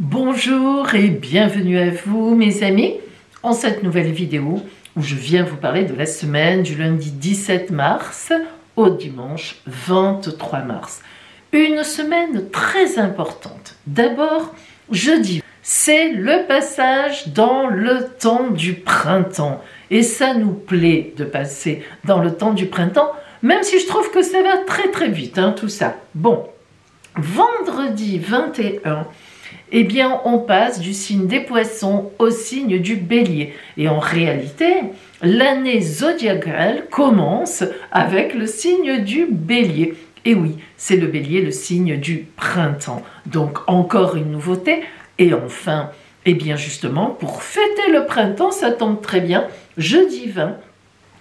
Bonjour et bienvenue à vous mes amis en cette nouvelle vidéo où je viens vous parler de la semaine du lundi 17 mars au dimanche 23 mars. Une semaine très importante. D'abord, jeudi, c'est le passage dans le temps du printemps. Et ça nous plaît de passer dans le temps du printemps, même si je trouve que ça va très vite, tout ça. Bon, vendredi 21, eh bien, on passe du signe des poissons au signe du bélier. Et en réalité, l'année zodiacale commence avec le signe du bélier. Et oui, c'est le bélier, le signe du printemps. Donc, encore une nouveauté. Et enfin, eh bien justement, pour fêter le printemps, ça tombe très bien, jeudi 20,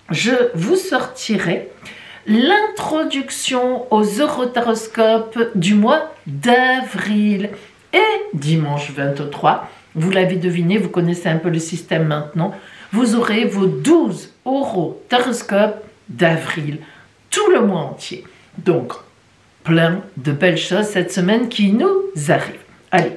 je vous sortirai l'introduction aux eurotaroscopes du mois d'avril. Et dimanche 23, vous l'avez deviné, vous connaissez un peu le système maintenant, vous aurez vos 12 eurotaroscopes d'avril, tout le mois entier. Donc, plein de belles choses cette semaine qui nous arrivent. Allez,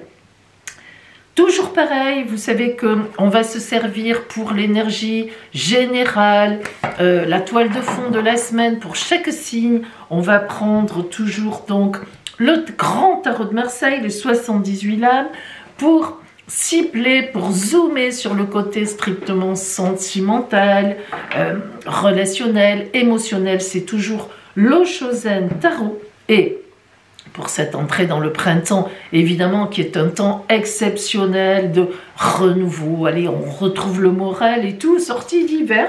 toujours pareil, vous savez qu'on va se servir pour l'énergie générale, la toile de fond de la semaine pour chaque signe. On va prendre toujours donc le grand tarot de Marseille, les 78 lames, pour cibler, pour zoomer sur le côté strictement sentimental, relationnel, émotionnel. C'est toujours l'Oshozen Tarot. Et pour cette entrée dans le printemps, évidemment, qui est un temps exceptionnel de renouveau, allez, on retrouve le moral et tout, sortie d'hiver,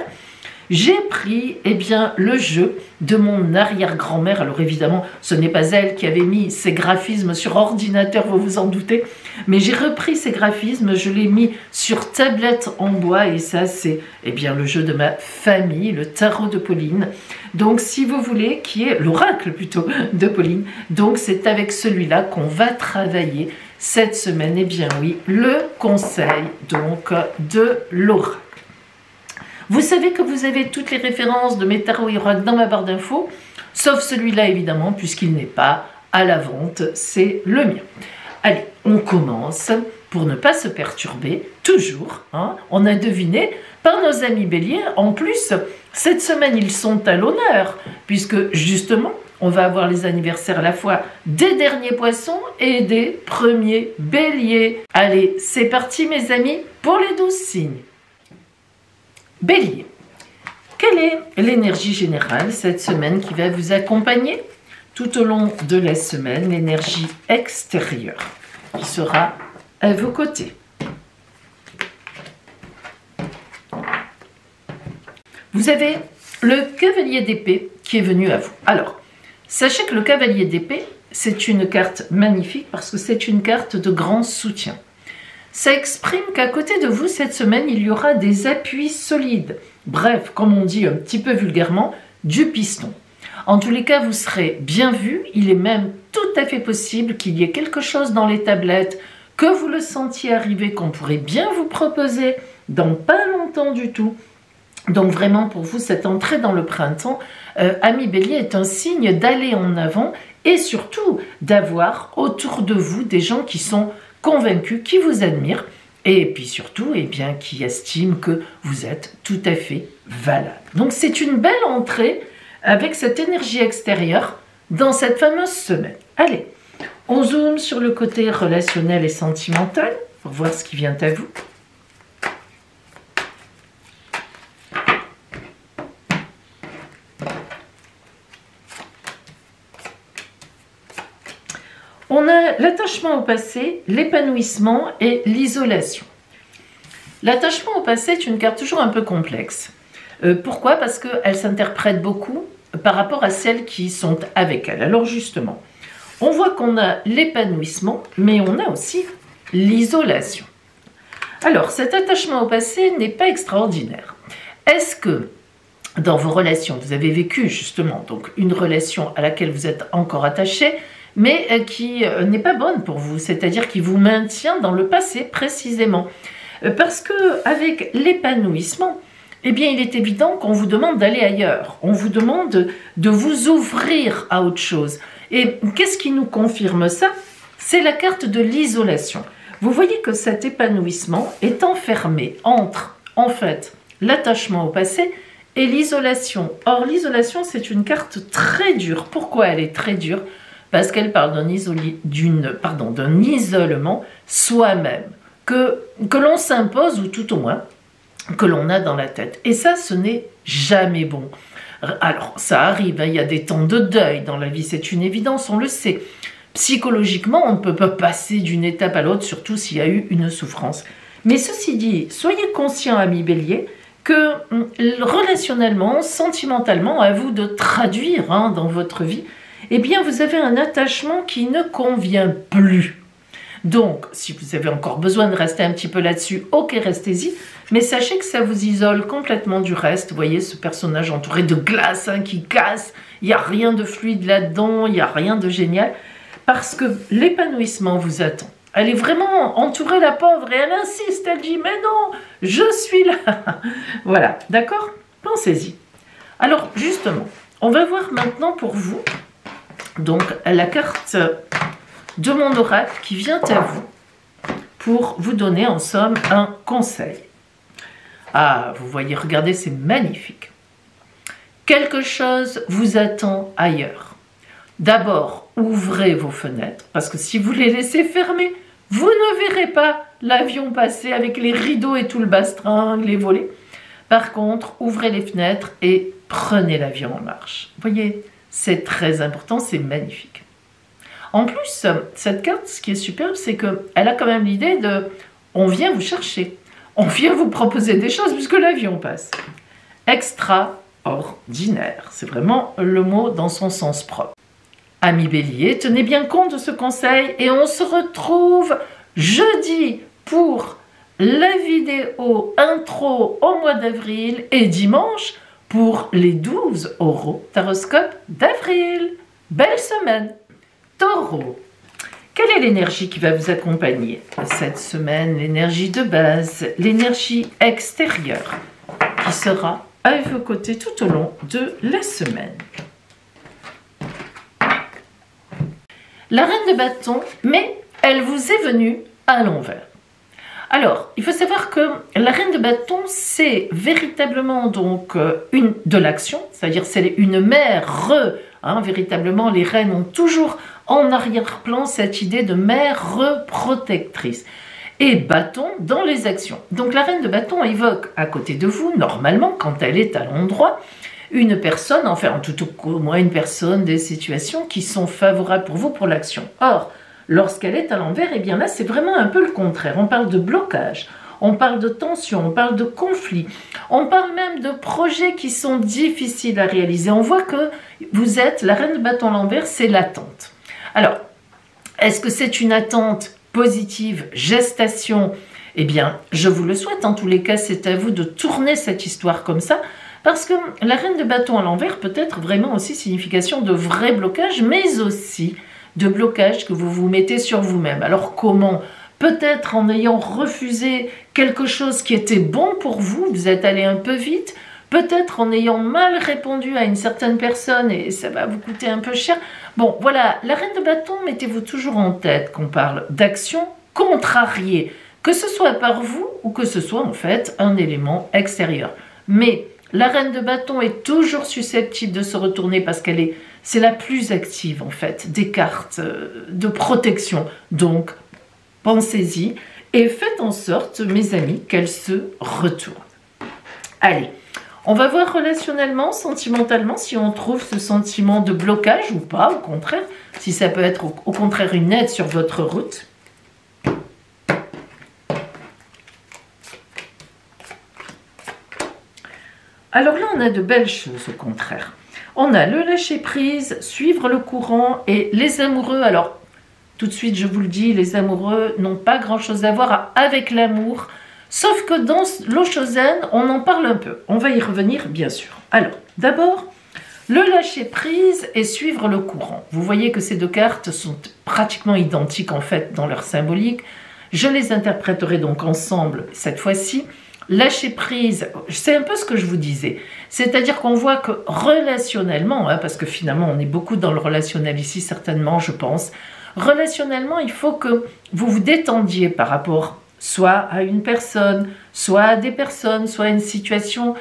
j'ai pris, eh bien, le jeu de mon arrière-grand-mère. Alors évidemment, ce n'est pas elle qui avait mis ces graphismes sur ordinateur, vous vous en doutez, mais j'ai repris ces graphismes, je l'ai mis sur tablette en bois, et ça, c'est, eh bien, le jeu de ma famille, le tarot de Pauline. Donc, si vous voulez, qui est l'oracle plutôt de Pauline. Donc, c'est avec celui-là qu'on va travailler cette semaine. Eh bien oui, le conseil donc de l'oracle. Vous savez que vous avez toutes les références de mes tarots et oracles dans ma barre d'infos, sauf celui-là évidemment, puisqu'il n'est pas à la vente, c'est le mien. Allez, on commence, pour ne pas se perturber, toujours, on a deviné, par nos amis béliers. En plus, cette semaine, ils sont à l'honneur, puisque justement, on va avoir les anniversaires à la fois des derniers poissons et des premiers béliers. Allez, c'est parti mes amis, pour les 12 signes. Bélier, quelle est l'énergie générale cette semaine qui va vous accompagner tout au long de la semaine, l'énergie extérieure qui sera à vos côtés? Vous avez le cavalier d'épée qui est venu à vous. Alors, sachez que le cavalier d'épée, c'est une carte magnifique parce que c'est une carte de grand soutien. Ça exprime qu'à côté de vous, cette semaine, il y aura des appuis solides. Bref, comme on dit un petit peu vulgairement, du piston. En tous les cas, vous serez bien vu. Il est même tout à fait possible qu'il y ait quelque chose dans les tablettes, que vous le sentiez arriver, qu'on pourrait bien vous proposer dans pas longtemps du tout. Donc vraiment, pour vous, cette entrée dans le printemps, Ami Bélier, est un signe d'aller en avant et surtout d'avoir autour de vous des gens qui sont convaincus, qui vous admirent et puis surtout, eh bien, qui estiment que vous êtes tout à fait valable. Donc c'est une belle entrée avec cette énergie extérieure dans cette fameuse semaine. Allez, on zoome sur le côté relationnel et sentimental pour voir ce qui vient à vous. On a l'attachement au passé, l'épanouissement et l'isolation. L'attachement au passé est une carte toujours un peu complexe. Pourquoi? Parce qu'elle s'interprète beaucoup par rapport à celles qui sont avec elle. Alors justement, on voit qu'on a l'épanouissement, mais on a aussi l'isolation. Alors, cet attachement au passé n'est pas extraordinaire. Est-ce que dans vos relations, vous avez vécu justement donc une relation à laquelle vous êtes encore attaché, mais qui n'est pas bonne pour vous, c'est-à-dire qui vous maintient dans le passé précisément. Parce que avec l'épanouissement, eh bien, il est évident qu'on vous demande d'aller ailleurs. On vous demande de vous ouvrir à autre chose. Et qu'est-ce qui nous confirme ça? C'est la carte de l'isolation. Vous voyez que cet épanouissement est enfermé entre, en fait, l'attachement au passé et l'isolation. Or, l'isolation, c'est une carte très dure. Pourquoi elle est très dure? Parce qu'elle parle d'un isolement soi-même, que l'on s'impose, ou tout au moins, que l'on a dans la tête. Et ça, ce n'est jamais bon. Alors, ça arrive, hein, il y a des temps de deuil dans la vie, c'est une évidence, on le sait. Psychologiquement, on ne peut pas passer d'une étape à l'autre, surtout s'il y a eu une souffrance. Mais ceci dit, soyez conscient, ami Bélier, que relationnellement, sentimentalement, à vous de traduire dans votre vie, eh bien, vous avez un attachement qui ne convient plus. Donc, si vous avez encore besoin de rester un petit peu là-dessus, ok, restez-y, mais sachez que ça vous isole complètement du reste. Vous voyez ce personnage entouré de glace qui casse, il n'y a rien de fluide là-dedans, il n'y a rien de génial, parce que l'épanouissement vous attend. Elle est vraiment entourée, la pauvre, et elle insiste, elle dit « Mais non, je suis là !» Voilà, d'accord? Pensez-y. Alors, justement, on va voir maintenant pour vous, donc, la carte de mon oracle qui vient à vous pour vous donner en somme un conseil. Ah, vous voyez, regardez, c'est magnifique. Quelque chose vous attend ailleurs. D'abord, ouvrez vos fenêtres, parce que si vous les laissez fermées, vous ne verrez pas l'avion passer avec les rideaux et tout le bastringue, les volets. Par contre, ouvrez les fenêtres et prenez l'avion en marche. Vous voyez, c'est très important, c'est magnifique. En plus, cette carte, ce qui est superbe, c'est qu'elle a quand même l'idée de « on vient vous chercher, on vient vous proposer des choses puisque l'avion passe ». Extraordinaire, c'est vraiment le mot dans son sens propre. Amis Bélier, tenez bien compte de ce conseil et on se retrouve jeudi pour la vidéo intro au mois d'avril et dimanche pour les 12 horoscopes d'avril. Belle semaine! Taureau, quelle est l'énergie qui va vous accompagner cette semaine? L'énergie de base, l'énergie extérieure qui sera à vos côtés tout au long de la semaine. La reine de bâton, mais elle vous est venue à l'envers. Alors, il faut savoir que la reine de bâton, c'est véritablement donc de l'action, c'est-à-dire c'est une mère véritablement, les reines ont toujours en arrière-plan cette idée de mère protectrice. Et bâton dans les actions. Donc la reine de bâton évoque à côté de vous, normalement, quand elle est à l'endroit, une personne, enfin tout au moins une personne, des situations qui sont favorables pour vous pour l'action. Or, lorsqu'elle est à l'envers, eh bien là, c'est vraiment un peu le contraire. On parle de blocage, on parle de tension, on parle de conflit, on parle même de projets qui sont difficiles à réaliser. On voit que vous êtes, la reine de bâton à l'envers, c'est l'attente. Alors, est-ce que c'est une attente positive, gestation? Eh bien, je vous le souhaite. En tous les cas, c'est à vous de tourner cette histoire comme ça, parce que la reine de bâton à l'envers peut être vraiment aussi signification de vrai blocage, mais aussi de blocage que vous vous mettez sur vous-même. Alors comment? Peut-être en ayant refusé quelque chose qui était bon pour vous, vous êtes allé un peu vite, peut-être en ayant mal répondu à une certaine personne et ça va vous coûter un peu cher. Bon, voilà, la reine de bâton, mettez-vous toujours en tête qu'on parle d'action contrariée, que ce soit par vous ou que ce soit en fait un élément extérieur. Mais la reine de bâton est toujours susceptible de se retourner parce c'est la plus active en fait des cartes de protection. Donc, pensez-y et faites en sorte, mes amis, qu'elle se retourne. Allez, on va voir relationnellement, sentimentalement, si on trouve ce sentiment de blocage ou pas, au contraire, si ça peut être au contraire une aide sur votre route. Alors là, on a de belles choses au contraire. On a le lâcher-prise, suivre le courant et les amoureux. Alors, tout de suite, je vous le dis, les amoureux n'ont pas grand-chose à voir avec l'amour. Sauf que dans l'Oshozen, on en parle un peu. On va y revenir, bien sûr. Alors, d'abord, le lâcher-prise et suivre le courant. Vous voyez que ces deux cartes sont pratiquement identiques, en fait, dans leur symbolique. Je les interpréterai donc ensemble cette fois-ci. Lâcher prise, c'est un peu ce que je vous disais. C'est-à-dire qu'on voit que relationnellement, parce que finalement on est beaucoup dans le relationnel ici certainement, je pense, relationnellement, il faut que vous vous détendiez par rapport soit à une personne, soit à des personnes, soit à une situation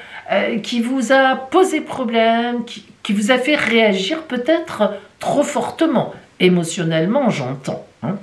qui vous a posé problème, qui vous a fait réagir peut-être trop fortement, émotionnellement, j'entends. Hein.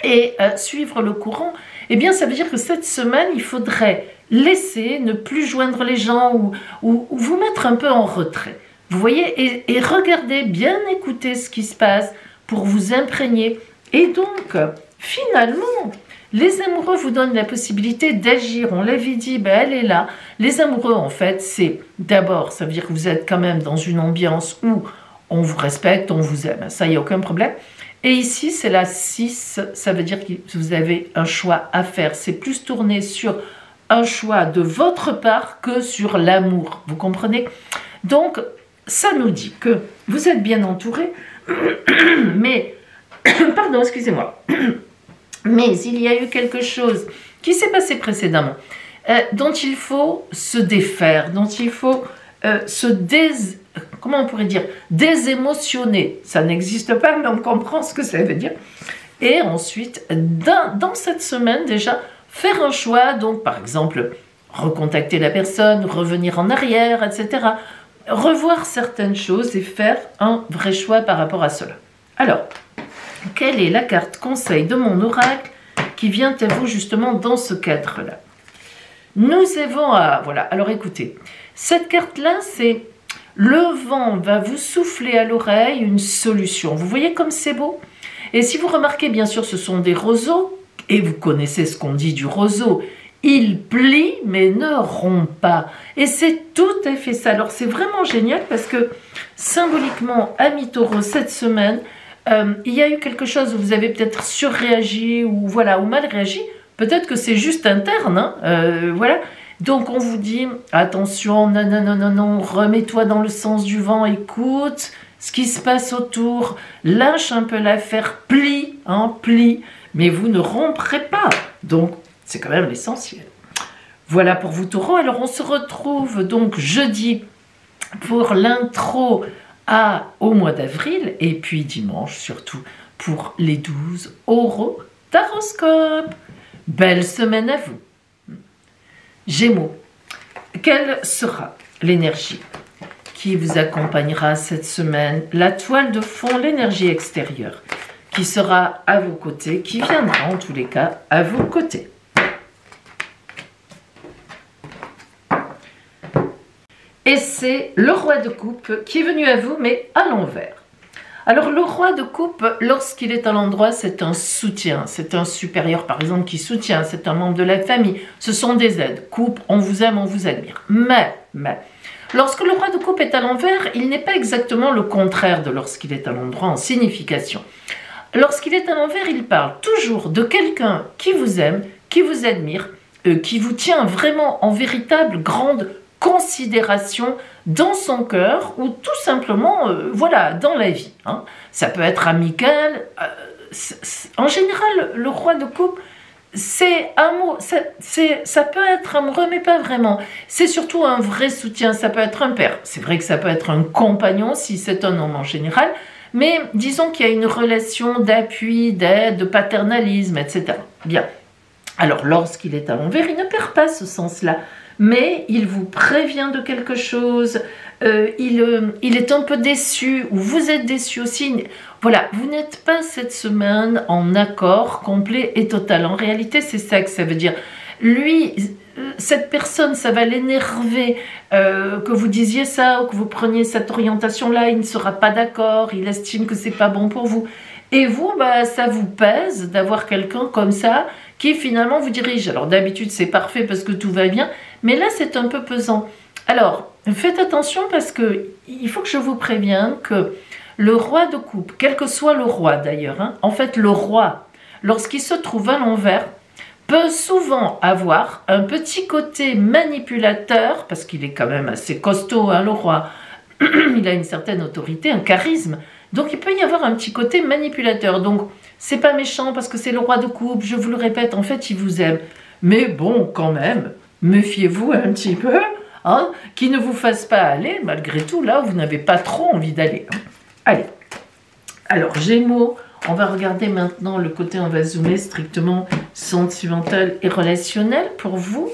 Et suivre le courant, eh bien, ça veut dire que cette semaine, il faudrait laisser, ne plus joindre les gens ou vous mettre un peu en retrait. Vous voyez, et regardez, bien écouter ce qui se passe pour vous imprégner. Et donc, finalement, les amoureux vous donnent la possibilité d'agir. On l'avait dit, ben elle est là. Les amoureux, en fait, c'est d'abord, ça veut dire que vous êtes quand même dans une ambiance où on vous respecte, on vous aime. Ça, il n'y a aucun problème. Et ici, c'est la 6. Ça veut dire que vous avez un choix à faire. C'est plus tourné sur un choix de votre part que sur l'amour. Vous comprenez? Donc, ça nous dit que vous êtes bien entouré, mais, pardon, excusez-moi, mais il y a eu quelque chose qui s'est passé précédemment, dont il faut se défaire, dont il faut comment on pourrait dire, désémotionner. Ça n'existe pas, mais on comprend ce que ça veut dire. Et ensuite, dans cette semaine déjà, faire un choix, donc par exemple, recontacter la personne, revenir en arrière, etc. Revoir certaines choses et faire un vrai choix par rapport à cela. Alors, quelle est la carte conseil de mon oracle qui vient à vous justement dans ce cadre-là? Nous avons voilà, alors écoutez, cette carte-là, c'est le vent va vous souffler à l'oreille une solution. Vous voyez comme c'est beau? Et si vous remarquez, bien sûr, ce sont des roseaux, et vous connaissez ce qu'on dit du roseau, il plie mais ne rompt pas. Et c'est tout à fait ça. Alors c'est vraiment génial parce que symboliquement, amis taureaux, cette semaine, il y a eu quelque chose où vous avez peut-être surréagi ou voilà, ou mal réagi. Peut-être que c'est juste interne, hein, voilà. Donc on vous dit, attention, non, non, non, non, non, remets-toi dans le sens du vent, écoute ce qui se passe autour, lâche un peu l'affaire, plie, hein, plie, mais vous ne romprez pas. Donc c'est quand même l'essentiel. Voilà pour vous taureaux. Alors on se retrouve donc jeudi pour l'intro au mois d'avril et puis dimanche surtout pour les 12 horoscopes. Belle semaine à vous. Gémeaux, quelle sera l'énergie qui vous accompagnera cette semaine? La toile de fond, l'énergie extérieure qui sera à vos côtés, qui viendra en tous les cas à vos côtés. Et c'est le roi de coupe qui est venu à vous, mais à l'envers. Alors le roi de coupe, lorsqu'il est à l'endroit, c'est un soutien, c'est un supérieur par exemple qui soutient, c'est un membre de la famille, ce sont des aides. Coupe, on vous aime, on vous admire. Mais, lorsque le roi de coupe est à l'envers, il n'est pas exactement le contraire de lorsqu'il est à l'endroit en signification. Lorsqu'il est à l'envers, il parle toujours de quelqu'un qui vous aime, qui vous admire, qui vous tient vraiment en véritable grande considération dans son cœur ou tout simplement voilà, dans la vie. Hein. Ça peut être amical. En général, le roi de coupe, c'est amour, ça peut être amoureux, mais pas vraiment. C'est surtout un vrai soutien. Ça peut être un père. C'est vrai que ça peut être un compagnon si c'est un homme en général. Mais disons qu'il y a une relation d'appui, d'aide, de paternalisme, etc. Bien. Alors, lorsqu'il est à l'envers, il ne perd pas ce sens-là. Mais il vous prévient de quelque chose, il est un peu déçu, ou vous êtes déçu aussi. Voilà, vous n'êtes pas cette semaine en accord complet et total. En réalité, c'est ça que ça veut dire. Lui, cette personne, ça va l'énerver, que vous disiez ça, ou que vous preniez cette orientation-là, il ne sera pas d'accord, il estime que c'est pas bon pour vous. Et vous, bah, ça vous pèse d'avoir quelqu'un comme ça, qui finalement vous dirige. Alors d'habitude, c'est parfait parce que tout va bien, mais là, c'est un peu pesant. Alors, faites attention parce que il faut que je vous prévienne que le roi de coupe, quel que soit le roi d'ailleurs, hein, en fait, le roi, lorsqu'il se trouve à l'envers, peut souvent avoir un petit côté manipulateur, parce qu'il est quand même assez costaud, hein, le roi, il a une certaine autorité, un charisme, donc il peut y avoir un petit côté manipulateur. Donc, c'est pas méchant parce que c'est le roi de coupe, je vous le répète, en fait, il vous aime. Mais bon, quand même, méfiez-vous un petit peu, hein, qu'il ne vous fasse pas aller, malgré tout, là où vous n'avez pas trop envie d'aller. Hein. Allez, alors Gémeaux, On va regarder maintenant le côté, on va zoomer strictement sentimental et relationnel pour vous.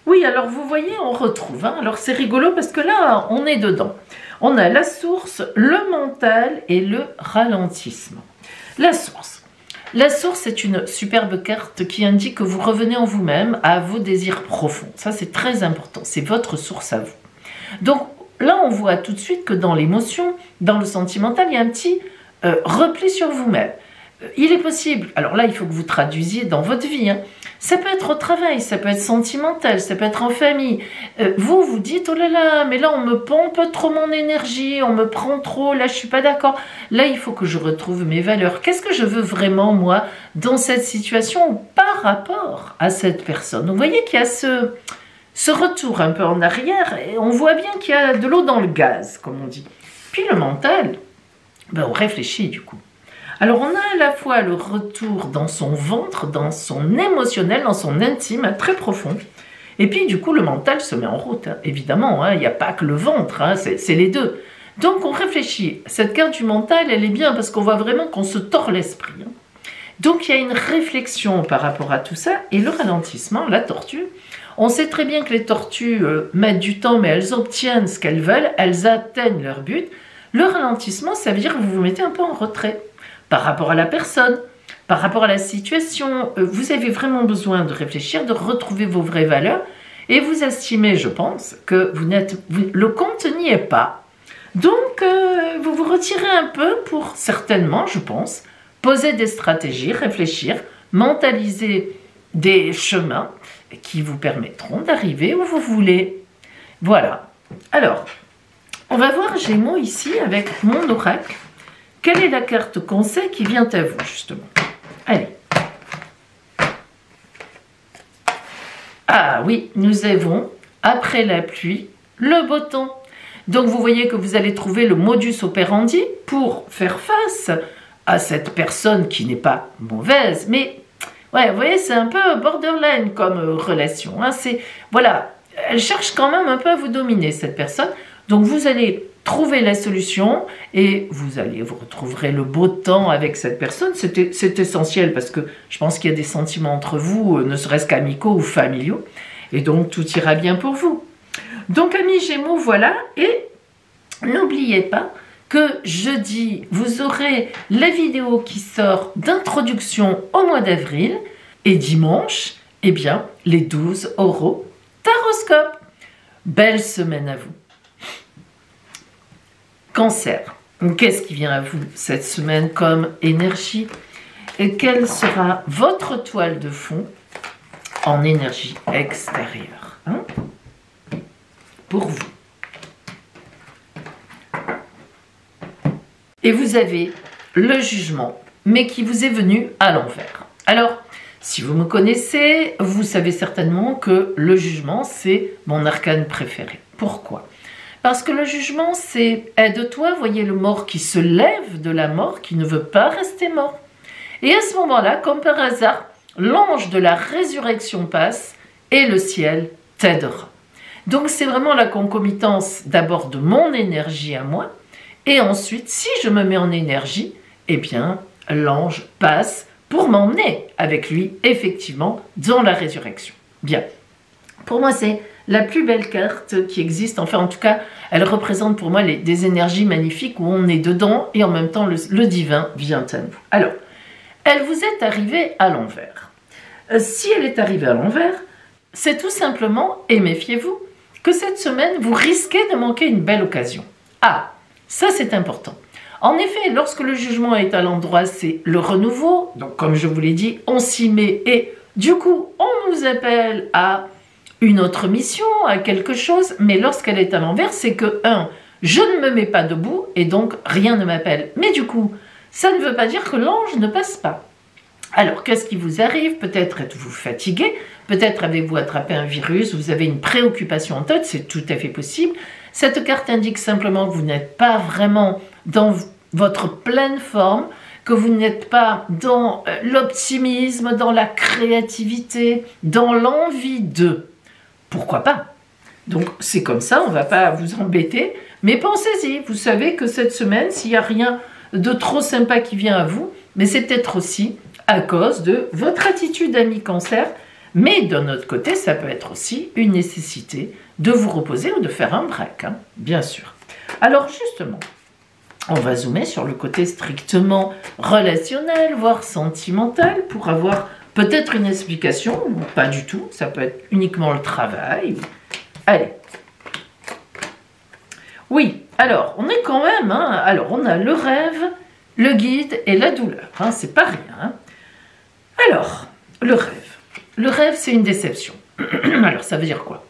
Oui, alors vous voyez, on retrouve. Hein, alors c'est rigolo parce que là, on est dedans. On a la source, le mental et le ralentissement. La source. La source est une superbe carte qui indique que vous revenez en vous-même à vos désirs profonds. Ça, c'est très important. C'est votre source à vous. Donc, là, on voit tout de suite que dans l'émotion, dans le sentimental, il y a un petit repli sur vous-même. Il est possible, alors là, il faut que vous traduisiez dans votre vie. Hein. Ça peut être au travail, ça peut être sentimental, ça peut être en famille. Vous, vous dites, oh là là, mais là, on me pompe trop mon énergie, on me prend trop, là, je suis pas d'accord. Là, il faut que je retrouve mes valeurs. Qu'est-ce que je veux vraiment, moi, dans cette situation ou par rapport à cette personne? Vous voyez qu'il y a ce retour un peu en arrière, et on voit bien qu'il y a de l'eau dans le gaz, comme on dit. Puis le mental, ben on réfléchit du coup. Alors on a à la fois le retour dans son ventre, dans son émotionnel, dans son intime, très profond. Et puis du coup le mental se met en route, hein. Évidemment, hein, il n'y a pas que le ventre, hein, c'est les deux. Donc on réfléchit. Cette carte du mental, elle est bien parce qu'on voit vraiment qu'on se tord l'esprit. Hein. Donc il y a une réflexion par rapport à tout ça, et le ralentissement, la tortue. On sait très bien que les tortues mettent du temps, mais elles obtiennent ce qu'elles veulent, elles atteignent leur but. Le ralentissement, ça veut dire que vous vous mettez un peu en retrait par rapport à la personne, par rapport à la situation. Vous avez vraiment besoin de réfléchir, de retrouver vos vraies valeurs, et vous estimez, je pense, que le compte n'y est pas. Donc, vous vous retirez un peu pour, certainement, je pense, poser des stratégies, réfléchir, mentaliser des chemins qui vous permettront d'arriver où vous voulez. Voilà. Alors, on va voir Gémeaux ici avec mon oracle. Quelle est la carte conseil qui vient à vous, justement? Allez. Ah oui, nous avons, après la pluie, le beau temps. Donc, vous voyez que vous allez trouver le modus operandi pour faire face à cette personne qui n'est pas mauvaise, mais ouais, vous voyez, c'est un peu borderline comme relation. Hein. Voilà, elle cherche quand même un peu à vous dominer, cette personne. Donc, vous allez trouver la solution et vous retrouverez le beau temps avec cette personne. C'est essentiel parce que je pense qu'il y a des sentiments entre vous, ne serait-ce qu'amicaux ou familiaux. Et donc, tout ira bien pour vous. Donc, amis Gémeaux, voilà. Et n'oubliez pas que jeudi, vous aurez la vidéo qui sort d'introduction au mois d'avril. Et dimanche, eh bien, les 12 oraux taroscope. Belle semaine à vous. Cancer, qu'est-ce qui vient à vous cette semaine comme énergie? Et quelle sera votre toile de fond en énergie extérieure, hein, pour vous? Et vous avez le jugement, mais qui vous est venu à l'envers. Alors, si vous me connaissez, vous savez certainement que le jugement, c'est mon arcane préféré. Pourquoi? Parce que le jugement, c'est aide-toi, voyez le mort qui se lève de la mort, qui ne veut pas rester mort. Et à ce moment-là, comme par hasard, l'ange de la résurrection passe et le ciel t'aidera. Donc c'est vraiment la concomitance d'abord de mon énergie à moi, et ensuite, si je me mets en énergie, eh bien, l'ange passe pour m'emmener avec lui, effectivement, dans la résurrection. Bien. Pour moi, c'est la plus belle carte qui existe. Enfin, en tout cas, elle représente pour moi des énergies magnifiques où on est dedans et en même temps, le divin vient à nous. Alors, elle vous est arrivée à l'envers. Si elle est arrivée à l'envers, c'est tout simplement, et méfiez-vous, que cette semaine, vous risquez de manquer une belle occasion. Ah, ça c'est important. En effet, lorsque le jugement est à l'endroit, c'est le renouveau. Donc, comme je vous l'ai dit, on s'y met et du coup, on nous appelle à une autre mission, à quelque chose. Mais lorsqu'elle est à l'envers, c'est que, je ne me mets pas debout et donc rien ne m'appelle. Mais du coup, ça ne veut pas dire que l'ange ne passe pas. Alors, qu'est-ce qui vous arrive? Peut-être êtes-vous fatigué, peut-être avez-vous attrapé un virus, vous avez une préoccupation en tête, c'est tout à fait possible. Cette carte indique simplement que vous n'êtes pas vraiment dans votre pleine forme, que vous n'êtes pas dans l'optimisme, dans la créativité, dans l'envie de. Pourquoi pas? Donc c'est comme ça, on ne va pas vous embêter, Mais pensez-y, vous savez que cette semaine, s'il n'y a rien de trop sympa qui vient à vous, mais c'est peut-être aussi à cause de votre attitude, ami Cancer. Mais d'un autre côté, ça peut être aussi une nécessité de vous reposer ou de faire un break, hein, bien sûr. Alors justement, on va zoomer sur le côté strictement relationnel, voire sentimental, pour avoir peut-être une explication, ou pas du tout, ça peut être uniquement le travail. Allez. Oui, alors, on est quand même, hein, alors on a le rêve, le guide et la douleur, hein, c'est pas rien. Hein. Alors, le rêve. Le rêve, c'est une déception. Alors, ça veut dire quoi?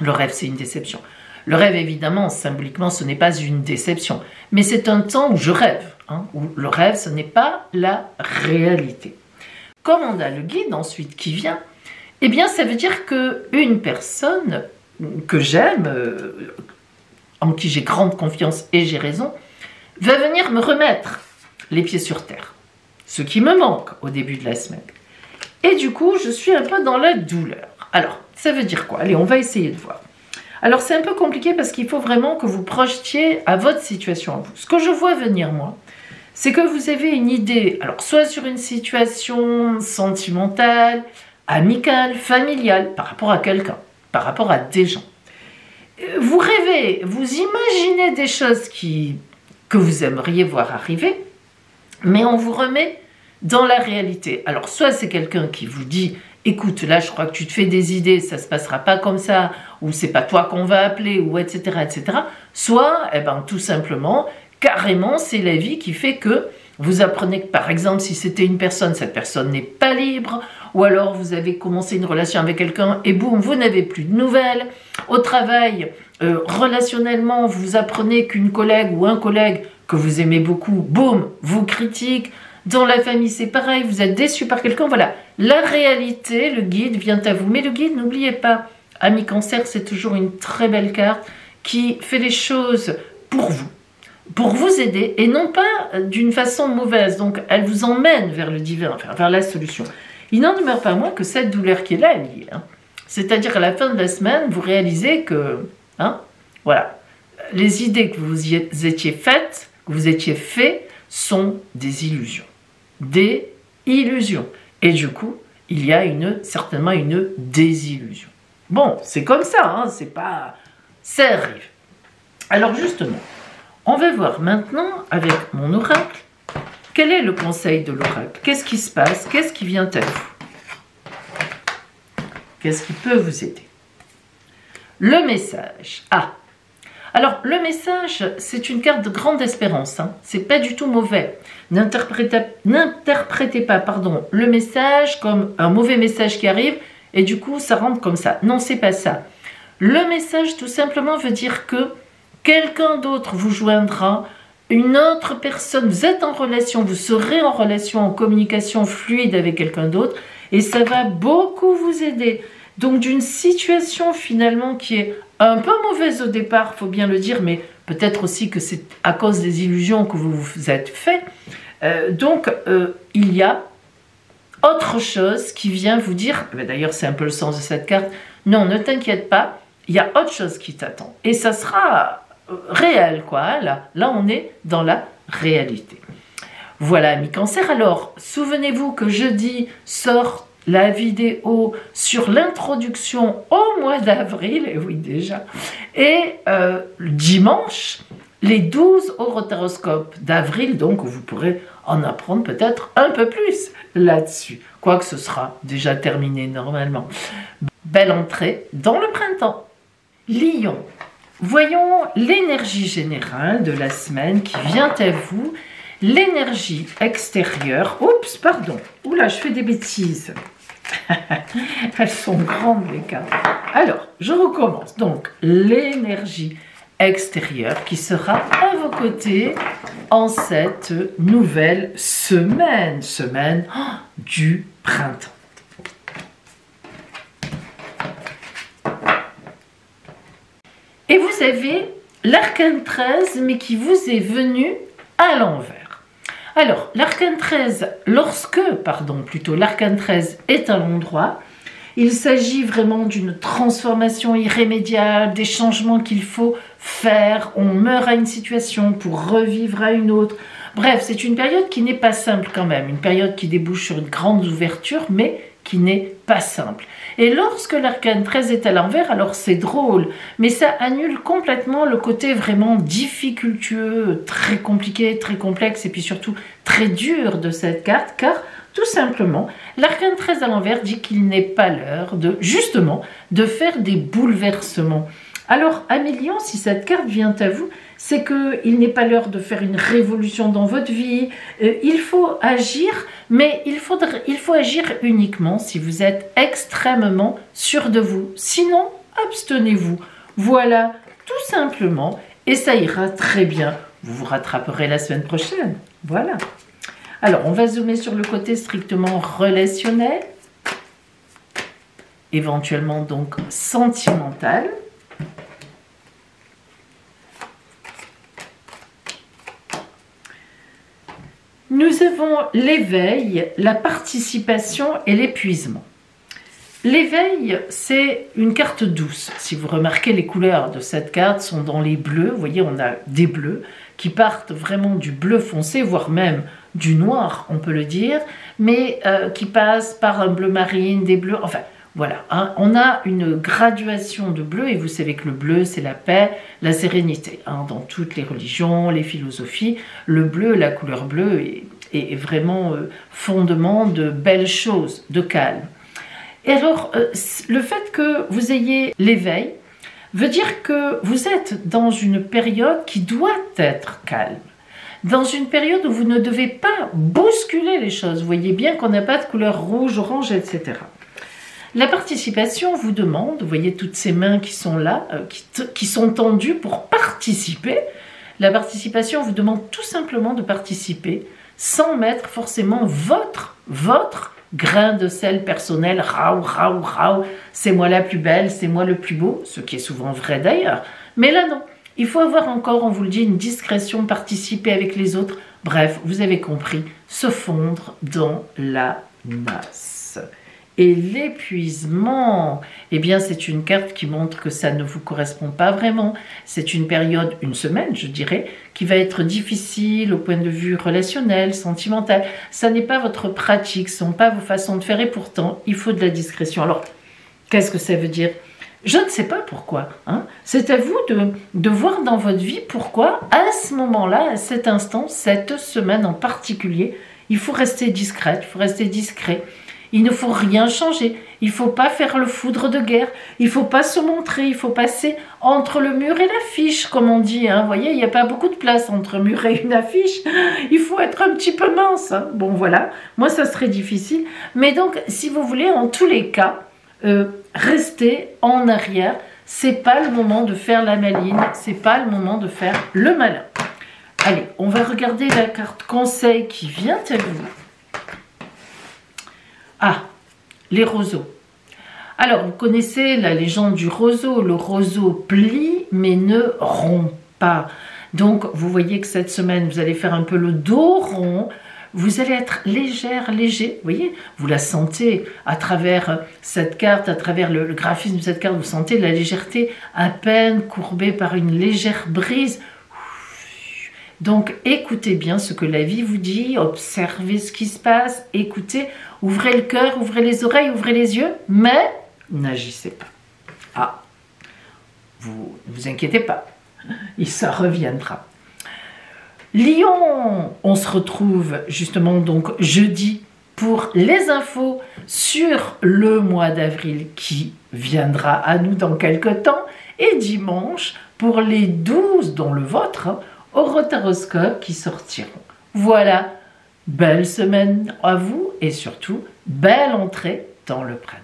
Le rêve, c'est une déception. Le rêve, évidemment, symboliquement, ce n'est pas une déception, mais c'est un temps où je rêve, hein, où le rêve, ce n'est pas la réalité. Comme on a le guide ensuite qui vient, eh bien, ça veut dire qu'une personne que j'aime, en qui j'ai grande confiance et j'ai raison, va venir me remettre les pieds sur terre. Ce qui me manque au début de la semaine. Et du coup, je suis un peu dans la douleur. Alors, ça veut dire quoi? Allez, on va essayer de voir. Alors, c'est un peu compliqué parce qu'il faut vraiment que vous projetiez à votre situation à vous. Ce que je vois venir, moi, c'est que vous avez une idée, alors soit sur une situation sentimentale, amicale, familiale, par rapport à quelqu'un, par rapport à des gens. Vous rêvez, vous imaginez des choses que vous aimeriez voir arriver, mais on vous remet dans la réalité. Alors, soit c'est quelqu'un qui vous dit « Écoute, là, je crois que tu te fais des idées, ça ne se passera pas comme ça, ou c'est pas toi qu'on va appeler, ou etc. etc. » Soit, eh ben, tout simplement, carrément, c'est la vie qui fait que vous apprenez que, par exemple, si c'était une personne, cette personne n'est pas libre, ou alors vous avez commencé une relation avec quelqu'un et boum, vous n'avez plus de nouvelles. Au travail, relationnellement, vous apprenez qu'une collègue ou un collègue que vous aimez beaucoup, boum, vous critique. Dans la famille, c'est pareil, vous êtes déçu par quelqu'un. Voilà, la réalité, le guide vient à vous. Mais le guide, n'oubliez pas, ami Cancer, c'est toujours une très belle carte qui fait les choses pour vous aider, et non pas d'une façon mauvaise. Donc, elle vous emmène vers le divin, vers la solution. Il n'en demeure pas moins que cette douleur qui est là, elle y est. Hein. C'est-à-dire, à la fin de la semaine, vous réalisez que, hein, voilà, les idées que vous étiez faites, que vous étiez fait, sont des illusions. Des illusions. Et du coup, il y a certainement une désillusion. Bon, c'est comme ça, hein, c'est pas... Ça arrive. Alors justement, on va voir maintenant, avec mon oracle, quel est le conseil de l'oracle? Qu'est-ce qui se passe? Qu'est-ce qui vient à vous? Qu'est-ce qui peut vous aider? Le message. Ah, alors le message, c'est une carte de grande espérance. Hein. C'est pas du tout mauvais. N'interprétez pas, pardon, le message comme un mauvais message qui arrive et du coup ça rentre comme ça. Non, c'est pas ça. Le message, tout simplement, veut dire que quelqu'un d'autre vous joindra, une autre personne, vous êtes en relation, vous serez en relation, en communication fluide avec quelqu'un d'autre, et ça va beaucoup vous aider. Donc d'une situation finalement qui est un peu mauvaise au départ, il faut bien le dire, mais peut-être aussi que c'est à cause des illusions que vous vous êtes fait. Il y a autre chose qui vient vous dire, d'ailleurs c'est un peu le sens de cette carte, non, ne t'inquiète pas, il y a autre chose qui t'attend. Et ça sera réel, quoi. Hein, là, on est dans la réalité. Voilà, amis Cancer. Alors, souvenez-vous que jeudi sort la vidéo sur l'introduction au mois d'avril, et oui déjà, et dimanche, les 12 horoscopes d'avril, donc vous pourrez en apprendre peut-être un peu plus là-dessus, quoique ce sera déjà terminé normalement. Belle entrée dans le printemps. Lion, voyons l'énergie générale de la semaine qui vient à vous, l'énergie extérieure. Oups, pardon, oula, je fais des bêtises. Elles sont grandes les cartes. Alors, je recommence. Donc, l'énergie extérieure qui sera à vos côtés en cette nouvelle semaine du printemps. Et vous avez l'arcane 13, mais qui vous est venu à l'envers. Alors, l'arcane 13, l'arcane 13 est à l'endroit, il s'agit vraiment d'une transformation irrémédiable, des changements qu'il faut faire, on meurt à une situation pour revivre à une autre. Bref, c'est une période qui n'est pas simple quand même, une période qui débouche sur une grande ouverture, mais qui n'est pas simple. Et lorsque l'arcane 13 est à l'envers, alors c'est drôle, mais ça annule complètement le côté vraiment difficultueux, très compliqué, très complexe, et puis surtout très dur de cette carte, car tout simplement, l'arcane 13 à l'envers dit qu'il n'est pas l'heure de, justement, de faire des bouleversements. Alors, Amélion, si cette carte vient à vous, c'est qu'il n'est pas l'heure de faire une révolution dans votre vie. Il faut agir, mais il faut agir uniquement si vous êtes extrêmement sûr de vous. Sinon, abstenez-vous. Voilà, tout simplement, et ça ira très bien. Vous vous rattraperez la semaine prochaine. Voilà. Alors, on va zoomer sur le côté strictement relationnel, éventuellement donc sentimental. Nous avons l'éveil, la participation et l'épuisement. L'éveil, c'est une carte douce. Si vous remarquez, les couleurs de cette carte sont dans les bleus. Vous voyez, on a des bleus qui partent vraiment du bleu foncé, voire même du noir, on peut le dire, mais qui passent par un bleu marine, des bleus, enfin, voilà. Hein, on a une graduation de bleu, et vous savez que le bleu, c'est la paix, la sérénité. Hein, dans toutes les religions, les philosophies, le bleu, la couleur bleue, est vraiment fondement de belles choses, de calme. Et alors, le fait que vous ayez l'éveil veut dire que vous êtes dans une période qui doit être calme. Dans une période où vous ne devez pas bousculer les choses. Vous voyez bien qu'on n'a pas de couleur rouge, orange, etc. La participation vous demande, vous voyez toutes ces mains qui sont là, qui sont tendues pour participer. La participation vous demande tout simplement de participer sans mettre forcément votre grain de sel personnel, raou, raou, raou, c'est moi la plus belle, c'est moi le plus beau, ce qui est souvent vrai d'ailleurs. Mais là non, il faut avoir encore, on vous le dit, une discrétion, participer avec les autres. Bref, vous avez compris, se fondre dans la masse. Et l'épuisement, eh bien c'est une carte qui montre que ça ne vous correspond pas vraiment. C'est une période, une semaine je dirais, qui va être difficile au point de vue relationnel, sentimental. Ça n'est pas votre pratique, ce ne sont pas vos façons de faire et pourtant il faut de la discrétion. Alors, qu'est-ce que ça veut dire ? Je ne sais pas pourquoi. Hein. C'est à vous de voir dans votre vie pourquoi, à ce moment-là, à cet instant, cette semaine en particulier, il faut rester discrète, il faut rester discret. Il ne faut rien changer. Il ne faut pas faire le foudre de guerre. Il ne faut pas se montrer. Il faut passer entre le mur et l'affiche, comme on dit. Hein. Vous voyez, il n'y a pas beaucoup de place entre un mur et une affiche. Il faut être un petit peu mince. Hein. Bon, voilà. Moi, ça serait difficile. Mais donc, si vous voulez, en tous les cas, restez en arrière. C'est pas le moment de faire la maline. C'est pas le moment de faire le malin. Allez, on va regarder la carte conseil qui vient à vous. Ah, les roseaux. Alors, vous connaissez la légende du roseau. Le roseau plie, mais ne rompt pas. Donc, vous voyez que cette semaine, vous allez faire un peu le dos rond. Vous allez être légère, léger. Vous voyez, vous la sentez à travers cette carte, à travers le graphisme de cette carte. Vous sentez la légèreté à peine courbée par une légère brise. Donc, écoutez bien ce que la vie vous dit, observez ce qui se passe, écoutez, ouvrez le cœur, ouvrez les oreilles, ouvrez les yeux, mais n'agissez pas. Ah, vous ne vous inquiétez pas, et ça reviendra. Lion, on se retrouve justement donc jeudi pour les infos sur le mois d'avril qui viendra à nous dans quelques temps, et dimanche pour les 12, dont le vôtre, hein, horoscope qui sortiront. Voilà, belle semaine à vous et surtout, belle entrée dans le printemps.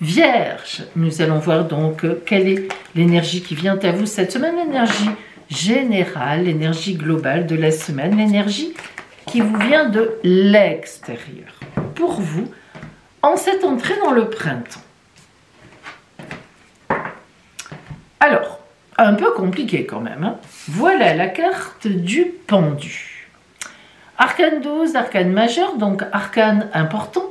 Vierge, nous allons voir donc quelle est l'énergie qui vient à vous cette semaine, l'énergie générale, l'énergie globale de la semaine, l'énergie qui vous vient de l'extérieur. Pour vous, en cette entrée dans le printemps. Alors, un peu compliqué quand même. Hein. Voilà la carte du pendu. Arcane 12, arcane majeur, donc arcane important.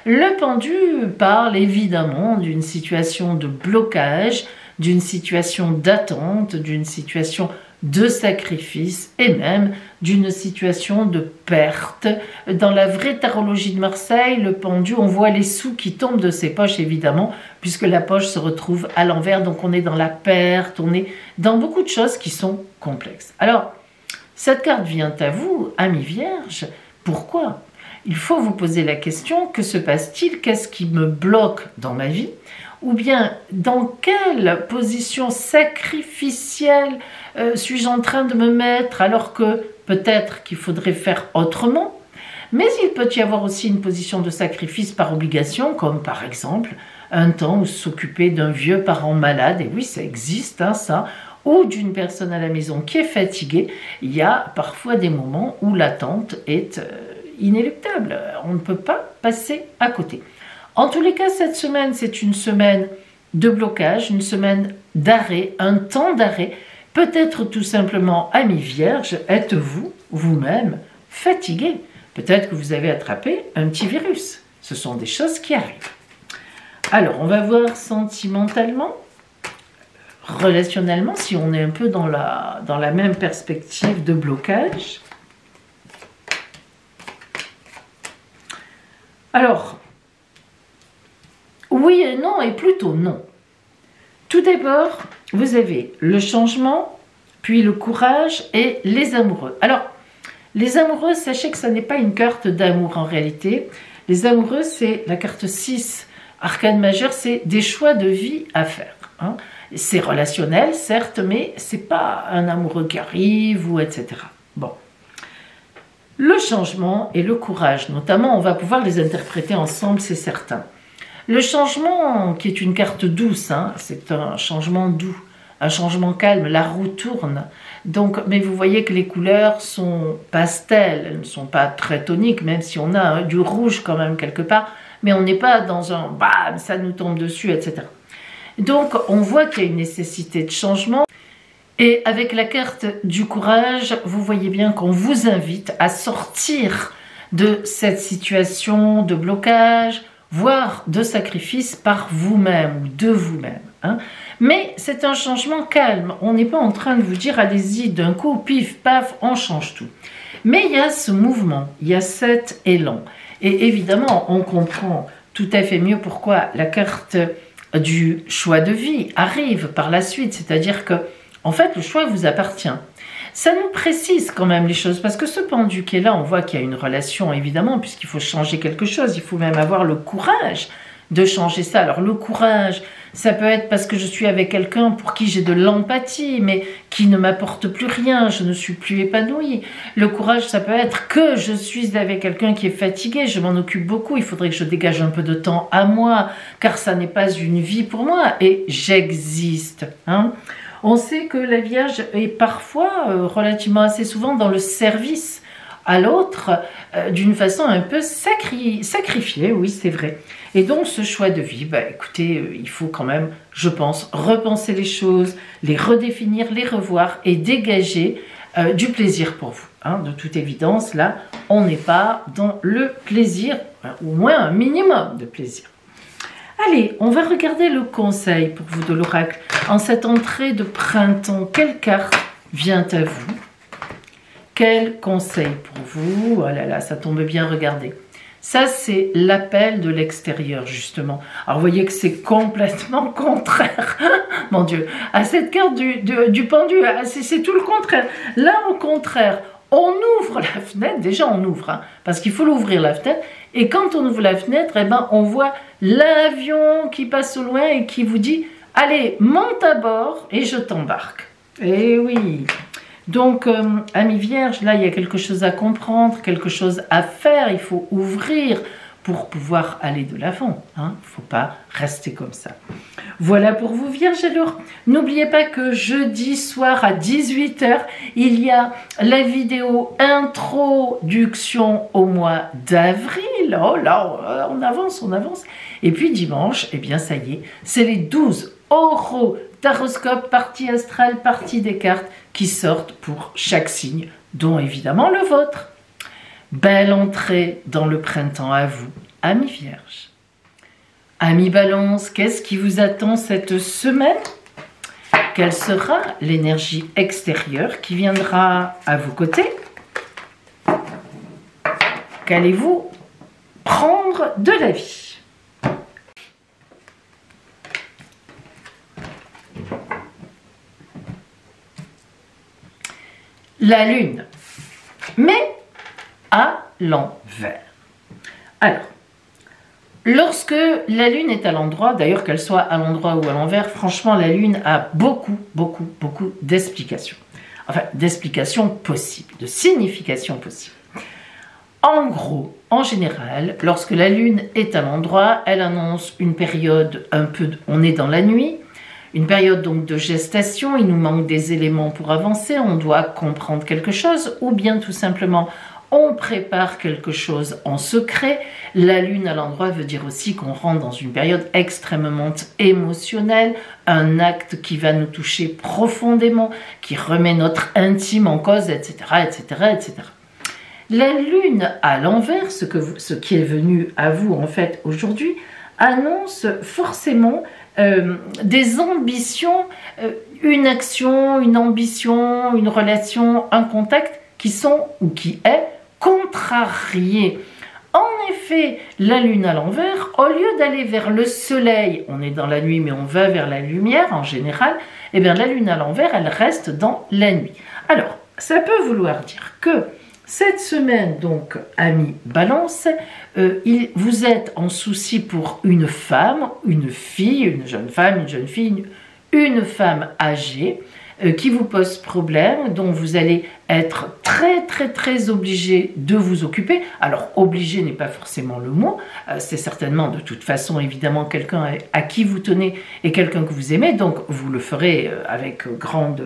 Le pendu parle évidemment d'une situation de blocage, d'une situation d'attente, d'une situation de sacrifice et même d'une situation de perte. Dans la vraie tarologie de Marseille, le pendu, on voit les sous qui tombent de ses poches évidemment, puisque la poche se retrouve à l'envers, donc on est dans la perte, on est dans beaucoup de choses qui sont complexes. Alors, cette carte vient à vous, ami Vierge, pourquoi? Il faut vous poser la question, que se passe-t-il? Qu'est-ce qui me bloque dans ma vie? Ou bien, dans quelle position sacrificielle suis-je en train de me mettre alors que peut-être qu'il faudrait faire autrement? Mais il peut y avoir aussi une position de sacrifice par obligation, comme par exemple un temps où s'occuper d'un vieux parent malade, et oui, ça existe, hein, ça, ou d'une personne à la maison qui est fatiguée. Il y a parfois des moments où l'attente est inéluctable. On ne peut pas passer à côté. En tous les cas, cette semaine, c'est une semaine de blocage, une semaine d'arrêt, un temps d'arrêt. Peut-être tout simplement, ami Vierge, êtes-vous vous-même fatigué? Peut-être que vous avez attrapé un petit virus. Ce sont des choses qui arrivent. Alors, on va voir sentimentalement, relationnellement, si on est un peu dans la même perspective de blocage. Alors, oui et non, et plutôt non. Tout d'abord, vous avez le changement, puis le courage et les amoureux. Alors, les amoureux, sachez que ça n'est pas une carte d'amour en réalité. Les amoureux, c'est la carte 6, arcane majeur, c'est des choix de vie à faire. Hein. C'est relationnel, certes, mais c'est pas un amoureux qui arrive, ou etc. Bon. Le changement et le courage, notamment, on va pouvoir les interpréter ensemble, c'est certain. Le changement, qui est une carte douce, hein, c'est un changement doux, un changement calme, la roue tourne. Donc, mais vous voyez que les couleurs sont pastel, elles ne sont pas très toniques, même si on a du rouge quand même quelque part, mais on n'est pas dans un bam, ça nous tombe dessus, etc. Donc, on voit qu'il y a une nécessité de changement. Et avec la carte du courage, vous voyez bien qu'on vous invite à sortir de cette situation de blocage, voire de sacrifice par vous-même ou de vous-même. Hein. Mais c'est un changement calme. On n'est pas en train de vous dire allez-y d'un coup, pif, paf, on change tout. Mais il y a ce mouvement, il y a cet élan. Et évidemment, on comprend tout à fait mieux pourquoi la carte du choix de vie arrive par la suite. C'est-à-dire que, en fait, le choix vous appartient. Ça nous précise quand même les choses, parce que ce pendu qui est là, on voit qu'il y a une relation, évidemment, puisqu'il faut changer quelque chose, il faut même avoir le courage de changer ça. Alors le courage, ça peut être parce que je suis avec quelqu'un pour qui j'ai de l'empathie, mais qui ne m'apporte plus rien, je ne suis plus épanouie. Le courage, ça peut être que je suis avec quelqu'un qui est fatigué, je m'en occupe beaucoup, il faudrait que je dégage un peu de temps à moi, car ça n'est pas une vie pour moi, et j'existe. Hein. On sait que la Vierge est parfois, relativement assez souvent, dans le service à l'autre, d'une façon un peu sacrifiée, oui c'est vrai. Et donc ce choix de vie, bah, écoutez, il faut quand même, je pense, repenser les choses, les redéfinir, les revoir et dégager du plaisir pour vous. Hein. De toute évidence, là, on n'est pas dans le plaisir, au moins un minimum de plaisir. Allez, on va regarder le conseil pour vous de l'oracle. En cette entrée de printemps, quelle carte vient à vous? Quel conseil pour vous? Oh là là, ça tombe bien, regardez. Ça, c'est l'appel de l'extérieur, justement. Alors, vous voyez que c'est complètement contraire, mon Dieu, à cette carte du pendu. C'est tout le contraire. Là, au contraire, on ouvre la fenêtre. Déjà, on ouvre, hein, parce qu'il faut l'ouvrir, la fenêtre. Et quand on ouvre la fenêtre, eh ben, on voit l'avion qui passe au loin et qui vous dit « Allez, monte à bord et je t'embarque. » Eh oui. Donc, ami Vierge, là, il y a quelque chose à comprendre, quelque chose à faire. Il faut ouvrir pour pouvoir aller de l'avant. Hein. Il ne faut pas rester comme ça. Voilà pour vous, Vierge. Alors, n'oubliez pas que jeudi soir à 18 h, il y a la vidéo introduction au mois d'avril. Oh là, on avance, on avance. Et puis dimanche, eh bien, ça y est, c'est les 12 horoscopes, partie astrale, partie des cartes qui sortent pour chaque signe, dont évidemment le vôtre. Belle entrée dans le printemps à vous, ami Vierge. Ami Balance, qu'est-ce qui vous attend cette semaine? Quelle sera l'énergie extérieure qui viendra à vos côtés? Qu'allez-vous prendre de la vie? La lune, mais à l'envers. Alors, lorsque la lune est à l'endroit, d'ailleurs qu'elle soit à l'endroit ou à l'envers, franchement la lune a beaucoup d'explications. Enfin, d'explications possibles, de significations possibles. En gros, en général, lorsque la lune est à l'endroit, elle annonce une période on est dans la nuit, une période donc de gestation, il nous manque des éléments pour avancer, on doit comprendre quelque chose, ou bien tout simplement on prépare quelque chose en secret. La lune à l'endroit veut dire aussi qu'on rentre dans une période extrêmement émotionnelle, un acte qui va nous toucher profondément, qui remet notre intime en cause, etc., etc., etc. La lune à l'envers, ce qui est venu à vous en fait aujourd'hui, annonce forcément des ambitions, une action, une ambition, une relation, un contact qui sont ou qui est contrarié. En effet, la lune à l'envers, au lieu d'aller vers le soleil, on est dans la nuit mais on va vers la lumière en général, eh bien la lune à l'envers, elle reste dans la nuit. Alors, ça peut vouloir dire que cette semaine, donc, amis Balance, vous êtes en souci pour une femme, une fille, une jeune fille, une femme âgée, qui vous pose problème, dont vous allez être très obligé de vous occuper. Alors, obligé n'est pas forcément le mot, c'est certainement de toute façon évidemment quelqu'un à qui vous tenez et quelqu'un que vous aimez, donc vous le ferez avec grande,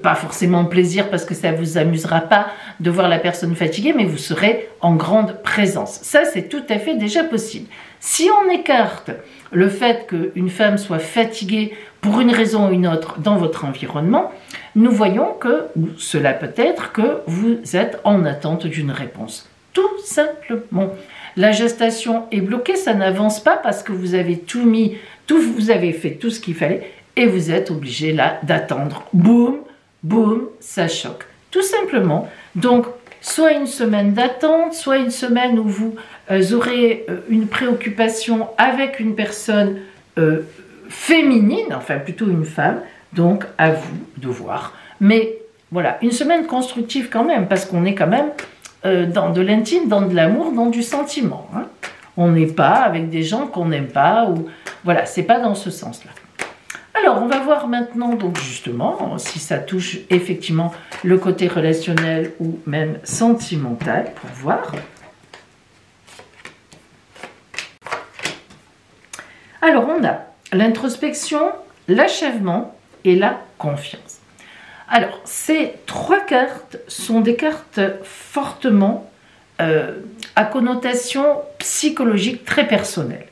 pas forcément plaisir parce que ça ne vous amusera pas de voir la personne fatiguée, mais vous serez en grande présence. Ça, c'est tout à fait déjà possible. Si on écarte le fait qu'une femme soit fatiguée pour une raison ou une autre dans votre environnement, nous voyons que, ou cela peut être, que vous êtes en attente d'une réponse. Tout simplement. La gestation est bloquée, ça n'avance pas parce que vous avez tout mis, vous avez fait tout ce qu'il fallait et vous êtes obligé là d'attendre. Boum, boum, ça choque. Tout simplement. Donc, soit une semaine d'attente, soit une semaine où vous aurez une préoccupation avec une personne féminine, enfin plutôt une femme, donc à vous de voir. Mais voilà, une semaine constructive quand même, parce qu'on est quand même dans de l'intime, dans de l'amour, dans du sentiment. Hein. On n'est pas avec des gens qu'on n'aime pas, ou voilà, c'est pas dans ce sens-là. Alors, on va voir maintenant, donc justement, si ça touche effectivement le côté relationnel ou même sentimental, pour voir. Alors, on a l'introspection, l'achèvement et la confiance. Alors, ces trois cartes sont des cartes fortement à connotation psychologique très personnelle.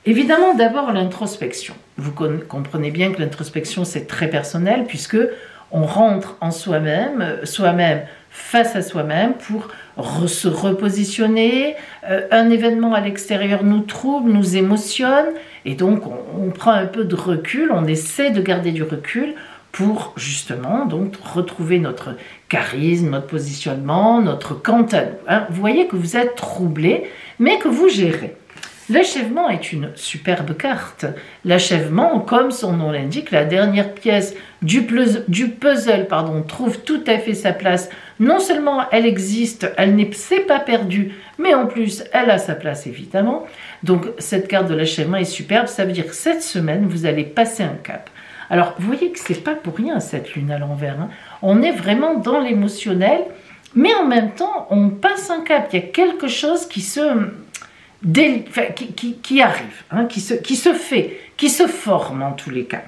Évidemment, d'abord l'introspection. Vous comprenez bien que l'introspection, c'est très personnel puisque on rentre en soi-même face à soi-même pour se repositionner. Un événement à l'extérieur nous trouble, nous émotionne et donc on prend un peu de recul, on essaie de garder du recul pour justement donc retrouver notre charisme, notre positionnement, notre quant à nous. Hein. Vous voyez que vous êtes troublé, mais que vous gérez. L'achèvement est une superbe carte. L'achèvement, comme son nom l'indique, la dernière pièce du puzzle trouve tout à fait sa place. Non seulement elle existe, elle n'est pas perdue, mais en plus elle a sa place évidemment. Donc cette carte de l'achèvement est superbe, ça veut dire que cette semaine vous allez passer un cap. Alors vous voyez que c'est pas pour rien cette lune à l'envers. Hein. On est vraiment dans l'émotionnel, mais en même temps on passe un cap. Il y a quelque chose qui qui arrive, hein, qui se fait, qui se forme en tous les cas.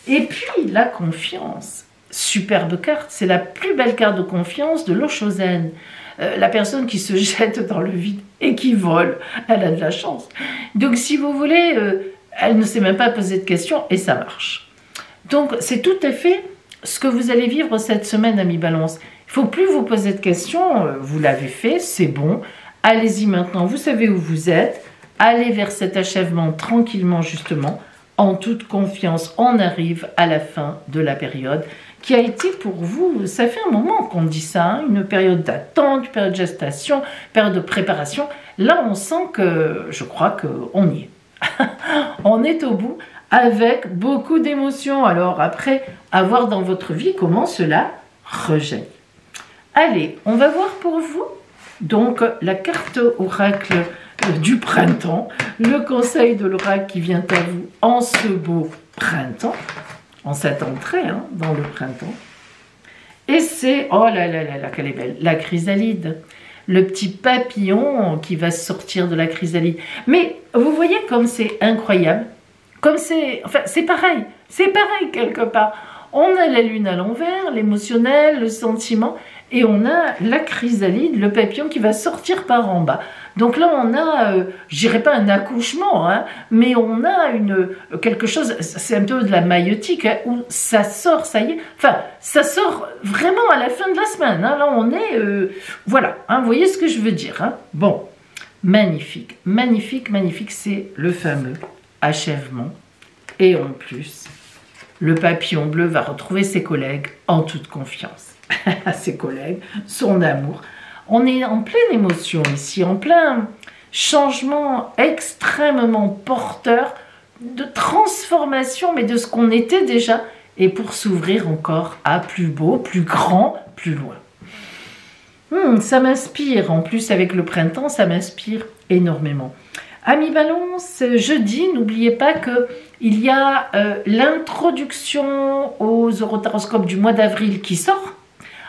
Et puis la confiance, superbe carte, c'est la plus belle carte de confiance de l'Oshozen. La personne qui se jette dans le vide et qui vole, elle a de la chance. Donc si vous voulez, elle ne s'est même pas posé de questions et ça marche. Donc c'est tout à fait ce que vous allez vivre cette semaine, amis Balance. Il ne faut plus vous poser de questions, vous l'avez fait, c'est bon. Allez-y maintenant, vous savez où vous êtes. Allez vers cet achèvement tranquillement justement. en toute confiance. On arrive à la fin de la période qui a été pour vous, ça fait un moment qu'on dit ça, hein, une période d'attente, une période de gestation, une période de préparation. Là, on sent que, je crois qu'on y est. On est au bout avec beaucoup d'émotions. Alors après, à voir dans votre vie comment cela rejaillit. Allez, on va voir pour vous donc la carte oracle du printemps, le conseil de l'oracle qui vient à vous en ce beau printemps, en cette entrée dans le printemps. Et c'est, oh là là là là, qu'elle est belle, la chrysalide. Le petit papillon qui va sortir de la chrysalide. Mais vous voyez comme c'est incroyable, comme c'est, enfin c'est pareil quelque part. On a la lune à l'envers, l'émotionnel, le sentiment, et on a la chrysalide, le papillon qui va sortir par en bas. Donc là, on a, je dirais pas un accouchement, mais on a quelque chose, c'est un peu de la maïeutique, où ça sort, ça y est, enfin, ça sort vraiment à la fin de la semaine. Là, on est, voilà, vous voyez ce que je veux dire. Bon, magnifique, magnifique, magnifique, c'est le fameux achèvement. Et en plus, le papillon bleu va retrouver ses collègues en toute confiance. Ses collègues, son amour. On est en pleine émotion ici, en plein changement extrêmement porteur de transformation, mais de ce qu'on était déjà, et pour s'ouvrir encore à plus beau, plus grand, plus loin. Ça m'inspire, en plus avec le printemps, ça m'inspire énormément. Amis Balance, jeudi, n'oubliez pas qu'il y a l'introduction aux horoscopes du mois d'avril qui sort,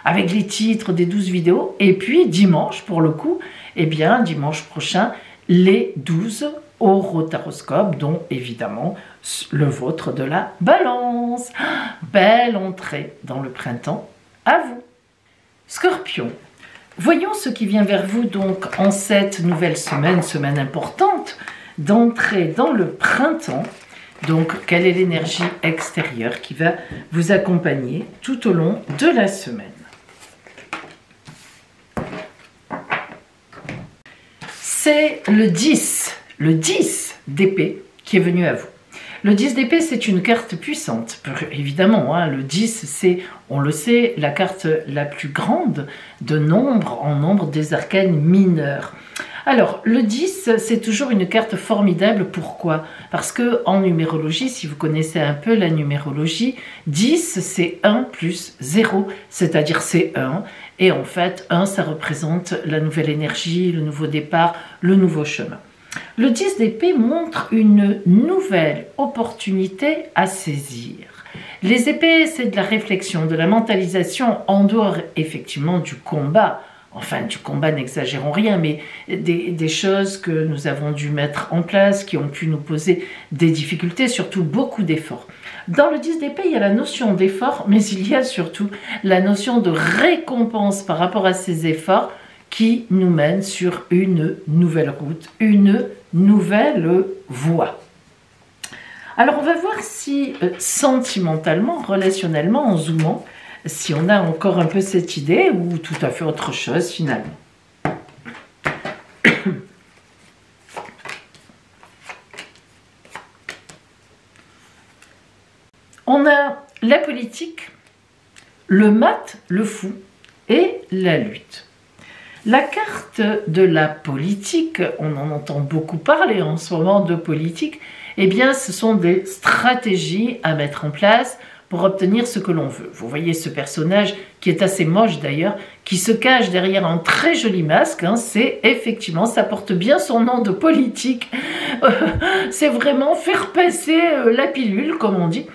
avec les titres des 12 vidéos, et puis dimanche, pour le coup, eh bien, dimanche prochain, les 12 horoscopes, dont évidemment le vôtre de la Balance. Belle entrée dans le printemps, à vous. Scorpion, voyons ce qui vient vers vous donc en cette nouvelle semaine, semaine importante, d'entrer dans le printemps. Donc, quelle est l'énergie extérieure qui va vous accompagner tout au long de la semaine? C'est le 10 d'épée qui est venu à vous. Le 10 d'épée, c'est une carte puissante, évidemment. Le 10, c'est, on le sait, la carte la plus grande de nombre en nombre des arcanes mineurs. Alors, le 10, c'est toujours une carte formidable. Pourquoi? Parce que en numérologie, si vous connaissez un peu la numérologie, 10, c'est 1 plus 0, c'est-à-dire c'est 1. Et en fait, 1, ça représente la nouvelle énergie, le nouveau départ, le nouveau chemin. Le 10 d'épée montre une nouvelle opportunité à saisir. Les épées, c'est de la réflexion, de la mentalisation en dehors effectivement du combat. Enfin, du combat, n'exagérons rien, mais des choses que nous avons dû mettre en place, qui ont pu nous poser des difficultés, surtout beaucoup d'efforts. Dans le 10 d'épée, il y a la notion d'effort, mais il y a surtout la notion de récompense par rapport à ces efforts qui nous mène sur une nouvelle route, une nouvelle voie. Alors, on va voir si sentimentalement, relationnellement, en zoomant, si on a encore un peu cette idée ou tout à fait autre chose finalement. On a la politique, le mat, le fou et la lutte. La carte de la politique, on en entend beaucoup parler en ce moment de politique, eh bien ce sont des stratégies à mettre en place pour obtenir ce que l'on veut. Vous voyez ce personnage qui est assez moche d'ailleurs, qui se cache derrière un très joli masque, c'est effectivement, ça porte bien son nom de politique, c'est vraiment faire passer la pilule comme on dit.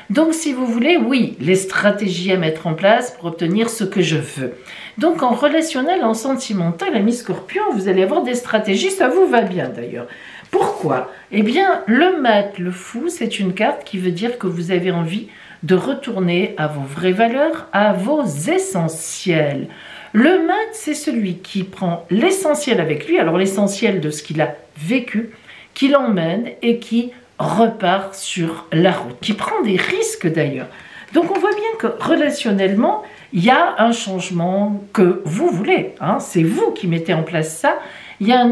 Donc si vous voulez, oui, les stratégies à mettre en place pour obtenir ce que je veux. Donc en relationnel, en sentimental, ami Scorpion, vous allez avoir des stratégies, ça vous va bien d'ailleurs. Pourquoi? Eh bien, le mat, le fou, c'est une carte qui veut dire que vous avez envie de retourner à vos vraies valeurs, à vos essentiels. Le mat, c'est celui qui prend l'essentiel avec lui, alors l'essentiel de ce qu'il a vécu, qui l'emmène et qui repart sur la route, qui prend des risques d'ailleurs. Donc on voit bien que relationnellement, il y a un changement que vous voulez, c'est vous qui mettez en place ça. Il y a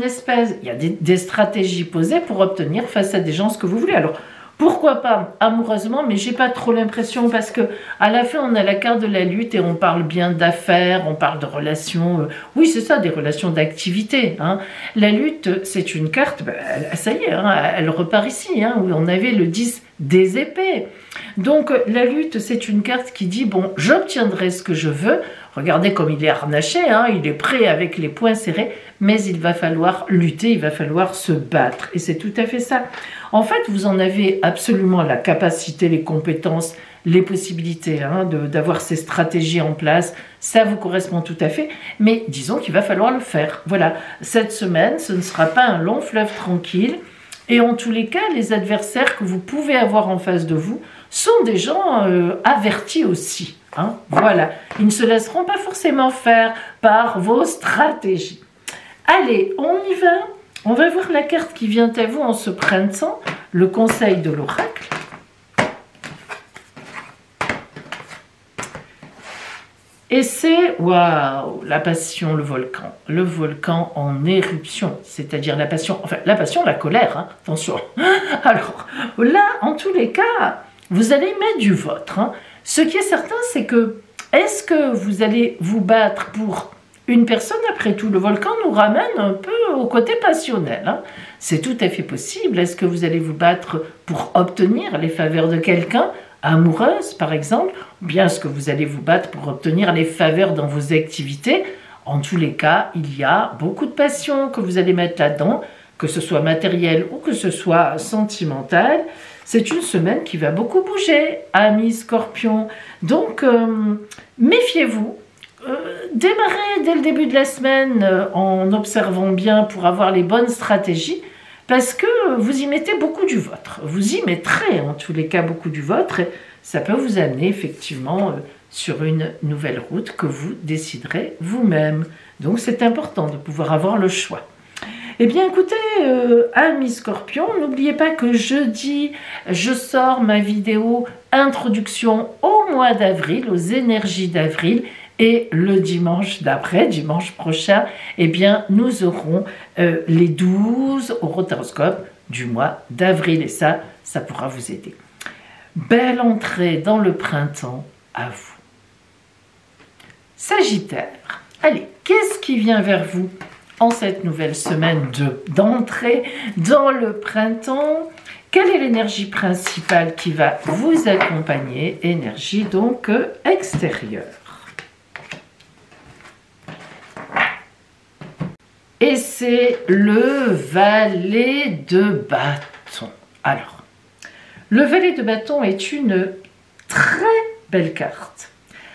des stratégies posées pour obtenir face à des gens ce que vous voulez. Alors, Pourquoi pas amoureusement, mais j'ai pas trop l'impression parce que à la fin on a la carte de la lutte et on parle bien d'affaires, on parle de relations, oui c'est ça, des relations d'activité. Hein. La lutte c'est une carte, ça y est, hein, elle repart ici, hein, où on avait le 10 des épées. Donc la lutte c'est une carte qui dit bon j'obtiendrai ce que je veux. Regardez comme il est harnaché, hein, il est prêt avec les poings serrés, mais il va falloir lutter, il va falloir se battre. Et c'est tout à fait ça. En fait, vous en avez absolument la capacité, les compétences, les possibilités hein, d'avoir ces stratégies en place. Ça vous correspond tout à fait, mais disons qu'il va falloir le faire. Voilà, cette semaine, ce ne sera pas un long fleuve tranquille. Et en tous les cas, les adversaires que vous pouvez avoir en face de vous sont des gens avertis aussi. Hein, voilà, ils ne se laisseront pas forcément faire par vos stratégies. Allez, on y va. On va voir la carte qui vient à vous en ce printemps, le conseil de l'oracle. Et c'est, waouh, la passion, le volcan en éruption, c'est-à-dire la passion, la colère, hein, attention. Alors, là, en tous les cas, vous allez mettre du vôtre. Hein. Ce qui est certain, c'est que, est-ce que vous allez vous battre pour une personne? Après tout, le volcan nous ramène un peu au côté passionnel. Hein. C'est tout à fait possible. Est-ce que vous allez vous battre pour obtenir les faveurs de quelqu'un, amoureuse par exemple, ou bien est-ce que vous allez vous battre pour obtenir les faveurs dans vos activités? En tous les cas, il y a beaucoup de passion que vous allez mettre là-dedans, que ce soit matériel ou que ce soit sentimental. C'est une semaine qui va beaucoup bouger, amis Scorpion. Donc, méfiez-vous. Démarrez dès le début de la semaine en observant bien pour avoir les bonnes stratégies, parce que vous y mettez beaucoup du vôtre. Vous y mettrez en tous les cas beaucoup du vôtre. Et ça peut vous amener effectivement sur une nouvelle route que vous déciderez vous-même. Donc, c'est important de pouvoir avoir le choix. Eh bien écoutez, amis Scorpion, n'oubliez pas que jeudi, je sors ma vidéo introduction au mois d'avril, aux énergies d'avril, et le dimanche d'après, dimanche prochain, eh bien nous aurons les 12 horoscopes du mois d'avril, et ça pourra vous aider. Belle entrée dans le printemps à vous. Sagittaire, allez, qu'est-ce qui vient vers vous en cette nouvelle semaine d'entrée dans le printemps? Quelle est l'énergie principale qui va vous accompagner? Énergie donc extérieure. Et c'est le valet de bâton. Alors, le valet de bâton est une très belle carte.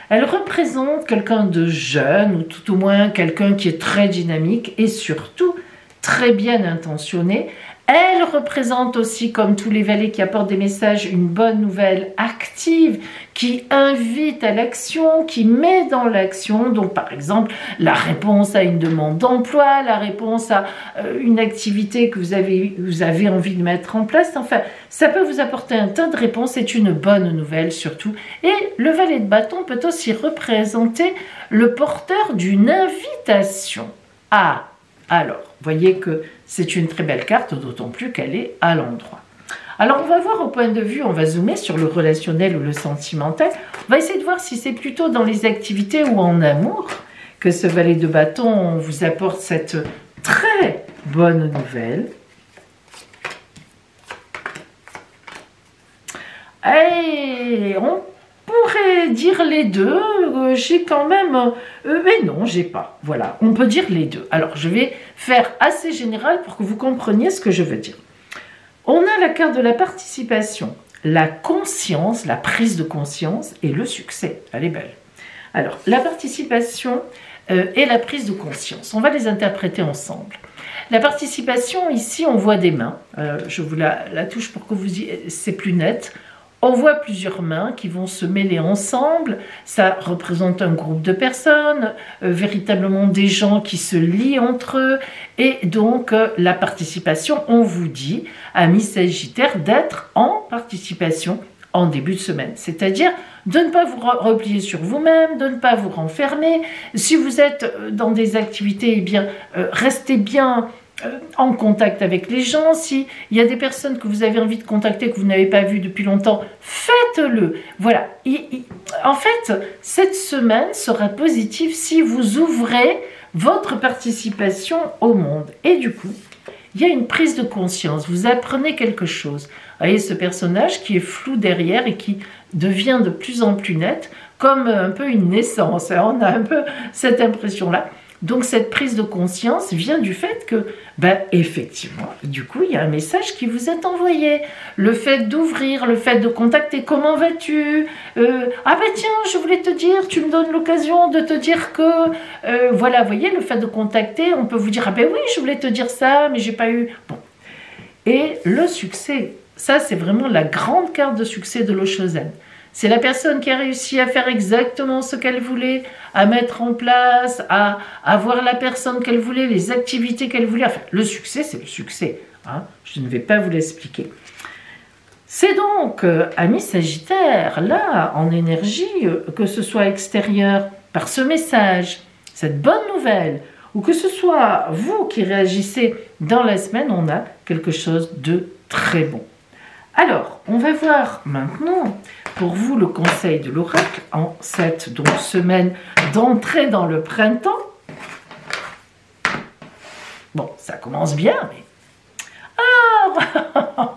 Elle représente quelqu'un de jeune, ou tout au moins quelqu'un qui est très dynamique et surtout très bien intentionné. Elle représente aussi, comme tous les valets qui apportent des messages, une bonne nouvelle active, qui invite à l'action, qui met dans l'action. Donc, par exemple, la réponse à une demande d'emploi, la réponse à une activité que vous avez envie de mettre en place. Enfin, ça peut vous apporter un tas de réponses. C'est une bonne nouvelle, surtout. Et le valet de bâton peut aussi représenter le porteur d'une invitation. Ah, alors, voyez que c'est une très belle carte, d'autant plus qu'elle est à l'endroit. Alors, on va voir au point de vue, on va zoomer sur le relationnel ou le sentimental. On va essayer de voir si c'est plutôt dans les activités ou en amour que ce valet de bâton vous apporte cette très bonne nouvelle. Et on pourrait dire les deux, j'ai quand même... mais non, j'ai pas. Voilà, on peut dire les deux. Alors, je vais faire assez général pour que vous compreniez ce que je veux dire. On a la carte de la participation, la conscience, la prise de conscience et le succès. Elle est belle. Alors, la participation et la prise de conscience, on va les interpréter ensemble. La participation, ici, on voit des mains. Je vous la touche pour que vous y... c'est plus net. On voit plusieurs mains qui vont se mêler ensemble. Ça représente un groupe de personnes, véritablement des gens qui se lient entre eux. Et donc, la participation, on vous dit, amis Sagittaires, d'être en participation en début de semaine. C'est-à-dire de ne pas vous replier sur vous-même, de ne pas vous renfermer. Si vous êtes dans des activités, eh bien, restez bien en contact avec les gens. S'il y a des personnes que vous avez envie de contacter, que vous n'avez pas vues depuis longtemps, faites-le. Voilà. En fait, cette semaine sera positive si vous ouvrez votre participation au monde. Et du coup, il y a une prise de conscience. Vous apprenez quelque chose. Vous voyez ce personnage qui est flou derrière et qui devient de plus en plus net, comme un peu une naissance. On a un peu cette impression-là. Donc cette prise de conscience vient du fait que, effectivement, du coup, il y a un message qui vous est envoyé. Le fait d'ouvrir, le fait de contacter, comment vas-tu tiens, je voulais te dire, tu me donnes l'occasion de te dire que... voilà, vous voyez, le fait de contacter, on peut vous dire, oui, je voulais te dire ça, mais j'ai pas eu... Bon. Et le succès, ça c'est vraiment la grande carte de succès de l'Oshozen. C'est la personne qui a réussi à faire exactement ce qu'elle voulait, à mettre en place, à avoir la personne qu'elle voulait, les activités qu'elle voulait. Enfin, le succès, c'est le succès. Hein. Je ne vais pas vous l'expliquer. C'est donc, amis Sagittaire, là, en énergie, que ce soit extérieur, par ce message, cette bonne nouvelle, ou que ce soit vous qui réagissez dans la semaine, on a quelque chose de très bon. Alors, on va voir maintenant, pour vous, le conseil de l'oracle en cette semaine d'entrée dans le printemps. Bon, ça commence bien, mais... Ah,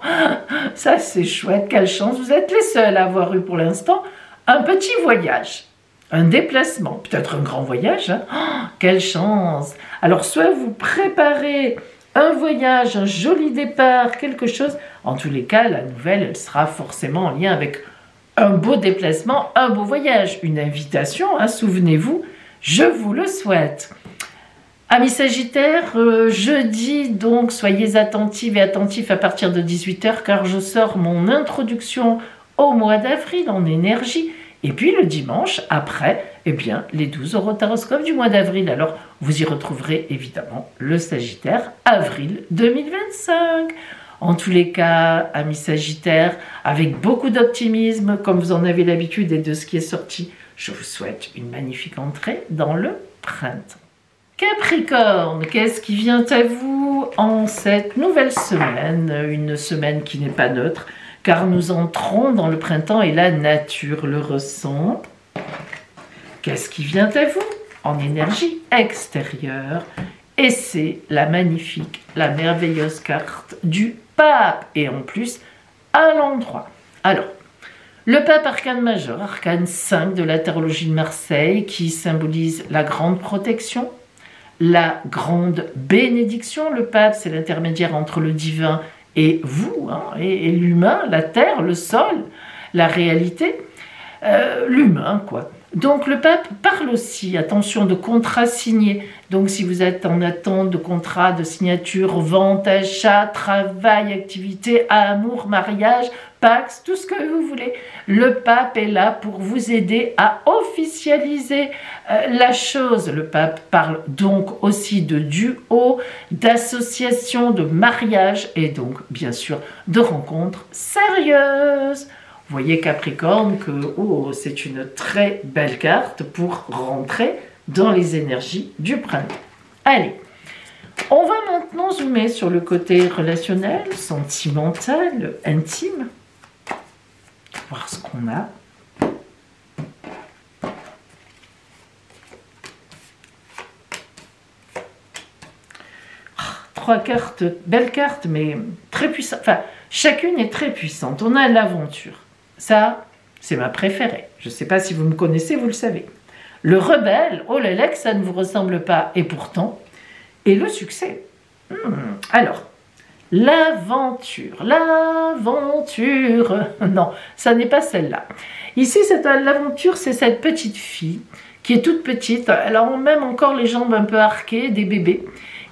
ça c'est chouette, quelle chance. Vous êtes les seuls à avoir eu pour l'instant un petit voyage, un déplacement, peut-être un grand voyage. Hein. Oh, quelle chance. Alors, soit vous préparez un voyage, un joli départ, quelque chose. En tous les cas, la nouvelle, elle sera forcément en lien avec un beau déplacement, un beau voyage, une invitation, hein, souvenez-vous, je vous le souhaite. Amis Sagittaires, jeudi, donc, soyez attentives et attentifs à partir de 18 h, car je sors mon introduction au mois d'avril en énergie. Et puis le dimanche, après, les 12 horoscopes du mois d'avril. Alors, vous y retrouverez évidemment le Sagittaire, avril 2025. En tous les cas, amis Sagittaires, avec beaucoup d'optimisme, comme vous en avez l'habitude et de ce qui est sorti, je vous souhaite une magnifique entrée dans le printemps. Capricorne, qu'est-ce qui vient à vous en cette nouvelle semaine? Une semaine qui n'est pas neutre, car nous entrons dans le printemps et la nature le ressent. Qu'est-ce qui vient à vous en énergie extérieure? Et c'est la magnifique, la merveilleuse carte du pape. Et en plus, à l'endroit. Alors, le pape arcane majeur, arcane 5 de la tarologie de Marseille, qui symbolise la grande protection, la grande bénédiction. Le pape, c'est l'intermédiaire entre le divin et vous, hein, et l'humain, la terre, le sol, la réalité, l'humain, quoi. Donc le pape parle aussi, attention, de contrats signés. Donc si vous êtes en attente de contrats, de signature, vente, achat, travail, activité, amour, mariage, pax, tout ce que vous voulez, le pape est là pour vous aider à officialiser la chose. Le pape parle donc aussi de duo, d'association, de mariage et donc bien sûr de rencontres sérieuses. Vous voyez Capricorne que c'est une très belle carte pour rentrer dans les énergies du printemps. Allez, on va maintenant zoomer sur le côté relationnel, sentimental, intime. Voir ce qu'on a. Trois cartes, belles cartes, mais très puissantes. Enfin, chacune est très puissante. On a l'aventure. Ça, c'est ma préférée. Je ne sais pas si vous me connaissez, vous le savez. Le rebelle, oh là là, que ça ne vous ressemble pas. Et pourtant, et le succès. Alors, l'aventure. Non, ça n'est pas celle-là. Ici, l'aventure, c'est cette petite fille qui est toute petite. Elle a même encore les jambes un peu arquées, des bébés,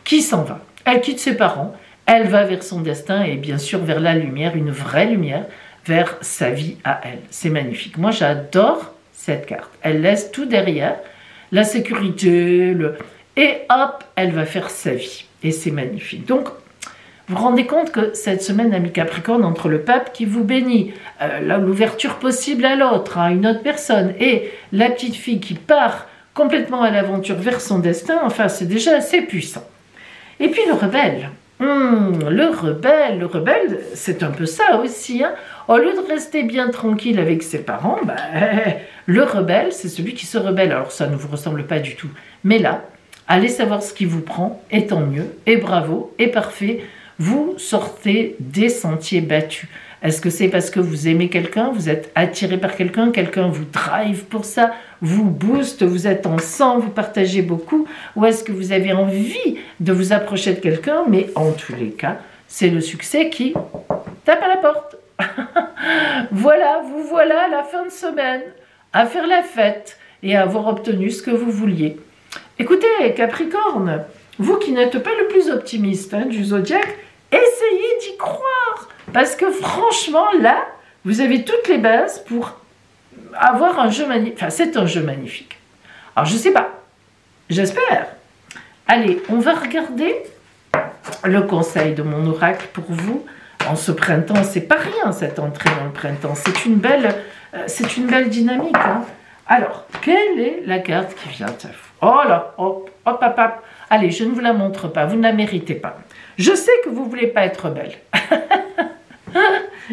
qui s'en va. Elle quitte ses parents. Elle va vers son destin et bien sûr vers la lumière, une vraie lumière, vers sa vie à elle. C'est magnifique. Moi, j'adore cette carte. Elle laisse tout derrière, la sécurité, et hop, elle va faire sa vie. Et c'est magnifique. Donc, vous vous rendez compte que cette semaine, ami Capricorne, entre le pape qui vous bénit, l'ouverture possible à l'autre, à une autre personne, et la petite fille qui part complètement à l'aventure vers son destin, enfin, c'est déjà assez puissant. Et puis le rebelle. Le rebelle, c'est un peu ça aussi. Hein. Au lieu de rester bien tranquille avec ses parents, le rebelle, c'est celui qui se rebelle. Alors ça ne vous ressemble pas du tout. Mais là, allez savoir ce qui vous prend, et tant mieux, et bravo, et parfait. Vous sortez des sentiers battus. Est-ce que c'est parce que vous aimez quelqu'un, vous êtes attiré par quelqu'un, quelqu'un vous drive pour ça, vous booste, vous êtes ensemble, vous partagez beaucoup, ou est-ce que vous avez envie de vous approcher de quelqu'un, mais en tous les cas, c'est le succès qui tape à la porte. Voilà, vous voilà à la fin de semaine, à faire la fête et à avoir obtenu ce que vous vouliez. Écoutez, Capricorne, vous qui n'êtes pas le plus optimiste du zodiaque, essayez d'y croire. Parce que franchement, là, vous avez toutes les bases pour avoir un jeu magnifique. Enfin, c'est un jeu magnifique. Alors, je ne sais pas. J'espère. Allez, on va regarder le conseil de mon oracle pour vous. En ce printemps, c'est pas rien cette entrée dans le printemps. C'est une belle dynamique. Hein. Alors, quelle est la carte qui vient à vous? Oh là, hop, hop, hop, hop. Allez, je ne vous la montre pas. Vous ne la méritez pas. Je sais que vous ne voulez pas être belle.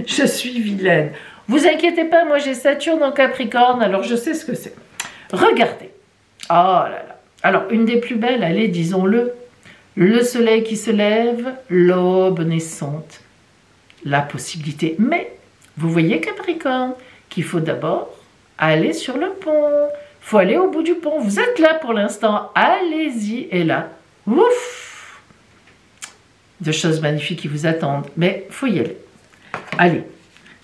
Je suis vilaine. Vous inquiétez pas, moi j'ai Saturne en Capricorne, alors je sais ce que c'est. Regardez. Oh là là. Alors, une des plus belles, allez, disons-le. Le soleil qui se lève, l'aube naissante. La possibilité. Mais, vous voyez Capricorne, qu'il faut d'abord aller sur le pont. Il faut aller au bout du pont. Vous êtes là pour l'instant. Allez-y. Et là, ouf, de choses magnifiques qui vous attendent. Mais il faut y aller. Allez,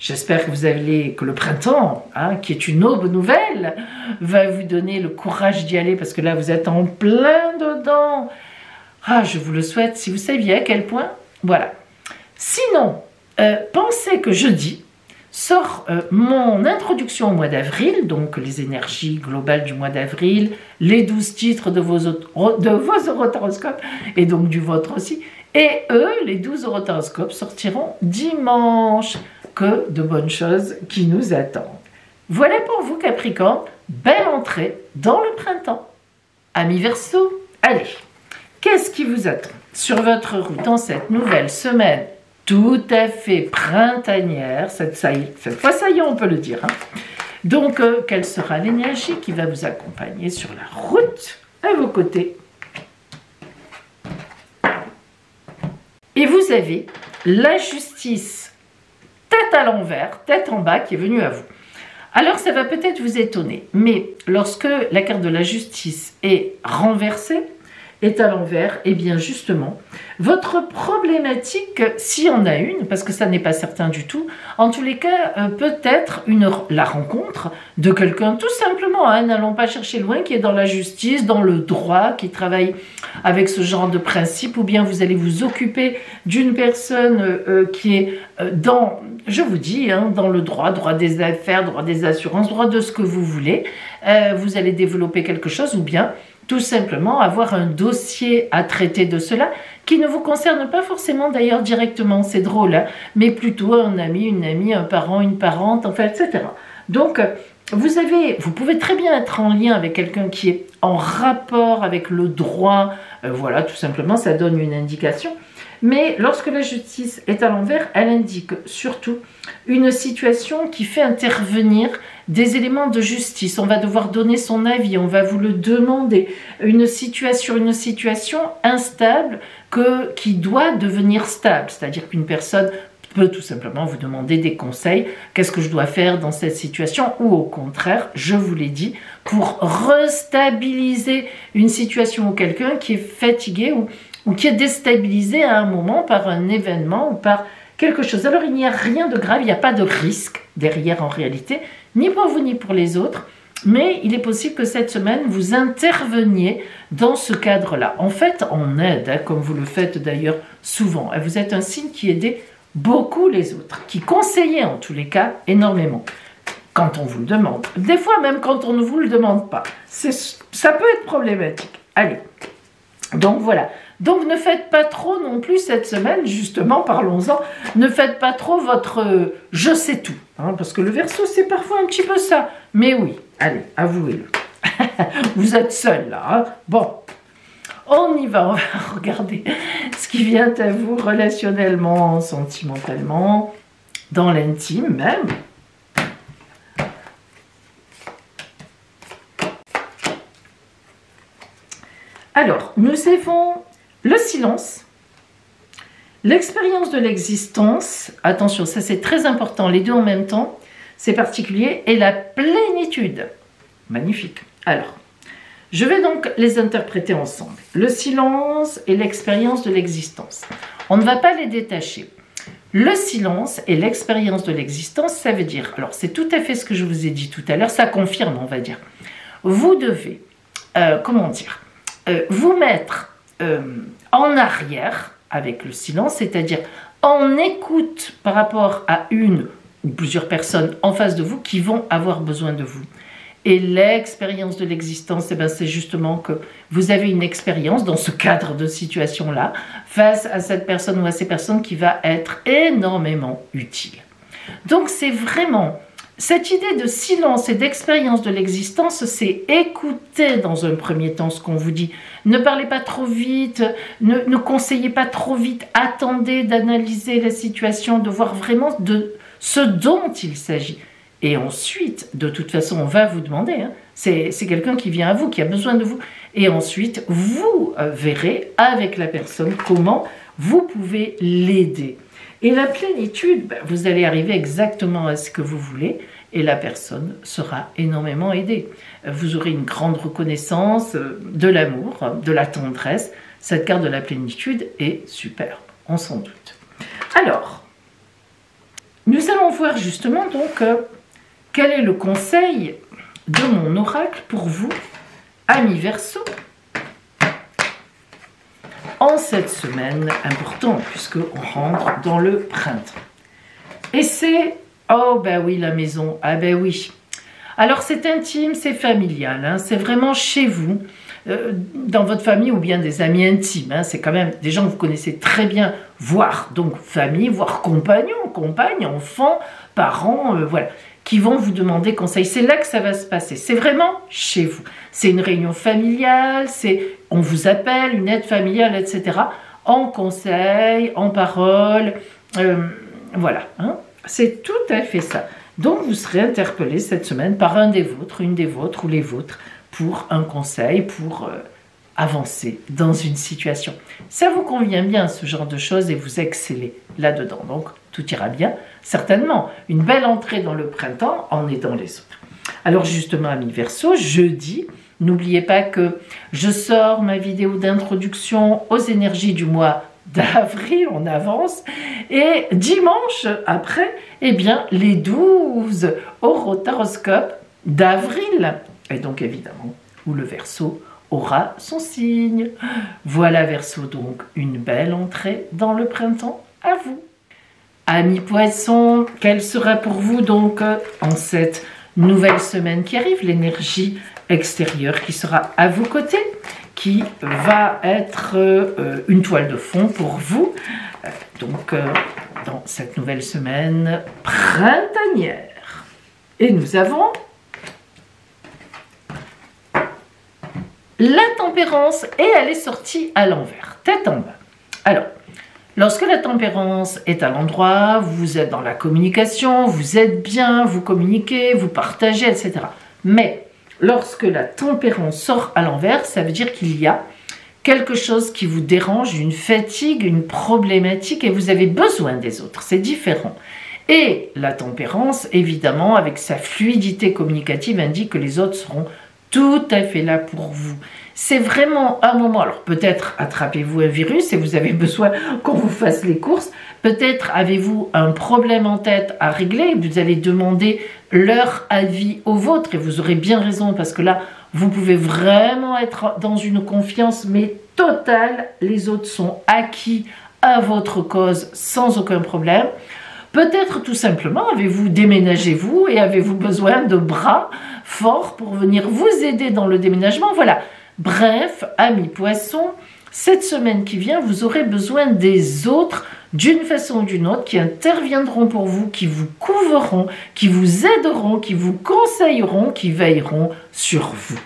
j'espère que que le printemps, qui est une aube nouvelle, va vous donner le courage d'y aller parce que là, vous êtes en plein dedans. Ah, je vous le souhaite, si vous saviez à quel point. Voilà. Sinon, pensez que jeudi sort mon introduction au mois d'avril, donc les énergies globales du mois d'avril, les 12 titres de vos horoscopes, et donc du vôtre aussi. Et eux, les 12 horoscopes sortiront dimanche. Que de bonnes choses qui nous attendent. Voilà pour vous, Capricorne. Belle entrée dans le printemps. Amis Verseau, allez, qu'est-ce qui vous attend sur votre route dans cette nouvelle semaine tout à fait printanière? Cette fois, ça y est, on peut le dire. Hein. Donc, quelle sera l'énergie qui va vous accompagner sur la route à vos côtés? Et vous avez la justice, tête à l'envers, tête en bas, qui est venue à vous. Alors, ça va peut-être vous étonner, mais lorsque la carte de la justice est renversée, est à l'envers, et bien justement, votre problématique, s'il y en a une, parce que ça n'est pas certain du tout, en tous les cas, peut-être la rencontre de quelqu'un, tout simplement, n'allons pas chercher loin, qui est dans la justice, dans le droit, qui travaille avec ce genre de principe, ou bien vous allez vous occuper d'une personne qui est dans, je vous dis, dans le droit des affaires, droit des assurances, droit de ce que vous voulez, vous allez développer quelque chose, ou bien tout simplement avoir un dossier à traiter de cela qui ne vous concerne pas forcément d'ailleurs directement, c'est drôle, mais plutôt un ami, une amie, un parent, une parente, enfin, etc. Donc, vous pouvez très bien être en lien avec quelqu'un qui est en rapport avec le droit, voilà, tout simplement, ça donne une indication. Mais lorsque la justice est à l'envers, elle indique surtout une situation qui fait intervenir des éléments de justice. On va devoir donner son avis, on va vous le demander. Une situation instable qui doit devenir stable. C'est-à-dire qu'une personne peut tout simplement vous demander des conseils. Qu'est-ce que je dois faire dans cette situation? Ou au contraire, je vous l'ai dit, pour restabiliser une situation ou quelqu'un qui est fatigué ou qui est déstabilisé à un moment par un événement ou par quelque chose. Alors il n'y a rien de grave, il n'y a pas de risque derrière en réalité, ni pour vous ni pour les autres, mais il est possible que cette semaine vous interveniez dans ce cadre-là. En fait, en aide, comme vous le faites d'ailleurs souvent. Vous êtes un signe qui aidait beaucoup les autres, qui conseillait en tous les cas énormément. Quand on vous le demande. Des fois même quand on ne vous le demande pas. Ça peut être problématique. Allez, donc voilà. Donc ne faites pas trop non plus cette semaine, justement, parlons-en, ne faites pas trop votre je sais tout, parce que le Verseau c'est parfois un petit peu ça, mais oui, allez, avouez-le, vous êtes seul là, Bon, On y va, on va regarder ce qui vient à vous relationnellement, sentimentalement, dans l'intime même. Alors, nous avons le silence, l'expérience de l'existence, attention, ça c'est très important, les deux en même temps, c'est particulier, et la plénitude. Magnifique. Alors, je vais donc les interpréter ensemble. Le silence et l'expérience de l'existence. On ne va pas les détacher. Le silence et l'expérience de l'existence, ça veut dire, alors c'est tout à fait ce que je vous ai dit tout à l'heure, ça confirme, on va dire. Vous devez, vous mettre en arrière avec le silence, c'est-à-dire en écoute par rapport à une ou plusieurs personnes en face de vous qui vont avoir besoin de vous. Et l'expérience de l'existence, eh ben, c'est justement que vous avez une expérience dans ce cadre de situation-là face à cette personne ou à ces personnes qui va être énormément utile. Donc c'est vraiment cette idée de silence et d'expérience de l'existence, c'est écouter dans un premier temps ce qu'on vous dit. Ne parlez pas trop vite, ne conseillez pas trop vite, attendez d'analyser la situation, de voir vraiment de ce dont il s'agit. Et ensuite, de toute façon, on va vous demander, hein, c'est quelqu'un qui vient à vous, qui a besoin de vous. Et ensuite, vous verrez avec la personne comment vous pouvez l'aider. Et la plénitude, ben, vous allez arriver exactement à ce que vous voulez et la personne sera énormément aidée. Vous aurez une grande reconnaissance de l'amour, de la tendresse. Cette carte de la plénitude est super, on s'en doute. Alors, nous allons voir justement donc quel est le conseil de mon oracle pour vous, amis Verseau, en cette semaine importante, puisqu'on rentre dans le printemps. Et c'est, oh ben oui, la maison, ah ben oui. Alors c'est intime, c'est familial, hein, c'est vraiment chez vous, dans votre famille ou bien des amis intimes. Hein, c'est quand même des gens que vous connaissez très bien, voire donc famille, voire compagnons, compagnes, enfants, parents, voilà, qui vont vous demander conseil. C'est là que ça va se passer. C'est vraiment chez vous. C'est une réunion familiale, on vous appelle, une aide familiale, etc. En conseil, en parole, voilà. Hein, c'est tout à fait ça. Donc vous serez interpellé cette semaine par un des vôtres, une des vôtres ou les vôtres pour un conseil, pour avancer dans une situation. Ça vous convient bien ce genre de choses et vous excellez là-dedans. Donc tout ira bien. Certainement, une belle entrée dans le printemps en aidant les autres. Alors justement, amis Verseau, jeudi, n'oubliez pas que je sors ma vidéo d'introduction aux énergies du mois d'avril, on avance, et dimanche après, eh bien, les 12 horoscopes d'avril, et donc évidemment, où le Verseau aura son signe. Voilà Verseau, donc une belle entrée dans le printemps à vous. Amis Poissons, quelle sera pour vous donc en cette nouvelle semaine qui arrive, l'énergie extérieure qui sera à vos côtés, qui va être une toile de fond pour vous, donc dans cette nouvelle semaine printanière. Et nous avons la tempérance et elle est sortie à l'envers, tête en bas. Alors, lorsque la tempérance est à l'endroit, vous êtes dans la communication, vous êtes bien, vous communiquez, vous partagez, etc. Mais lorsque la tempérance sort à l'envers, ça veut dire qu'il y a quelque chose qui vous dérange, une fatigue, une problématique et vous avez besoin des autres. C'est différent. Et la tempérance, évidemment, avec sa fluidité communicative, indique que les autres seront tout à fait là pour vous. C'est vraiment un moment, alors peut-être attrapez-vous un virus et vous avez besoin qu'on vous fasse les courses, peut-être avez-vous un problème en tête à régler, vous allez demander leur avis au vôtre et vous aurez bien raison parce que là, vous pouvez vraiment être dans une confiance mais totale, les autres sont acquis à votre cause sans aucun problème. Peut-être tout simplement avez-vous déménagé vous et avez-vous besoin de bras forts pour venir vous aider dans le déménagement, voilà. Bref, amis Poissons, cette semaine qui vient, vous aurez besoin des autres d'une façon ou d'une autre qui interviendront pour vous, qui vous couvreront, qui vous aideront, qui vous conseilleront, qui veilleront sur vous.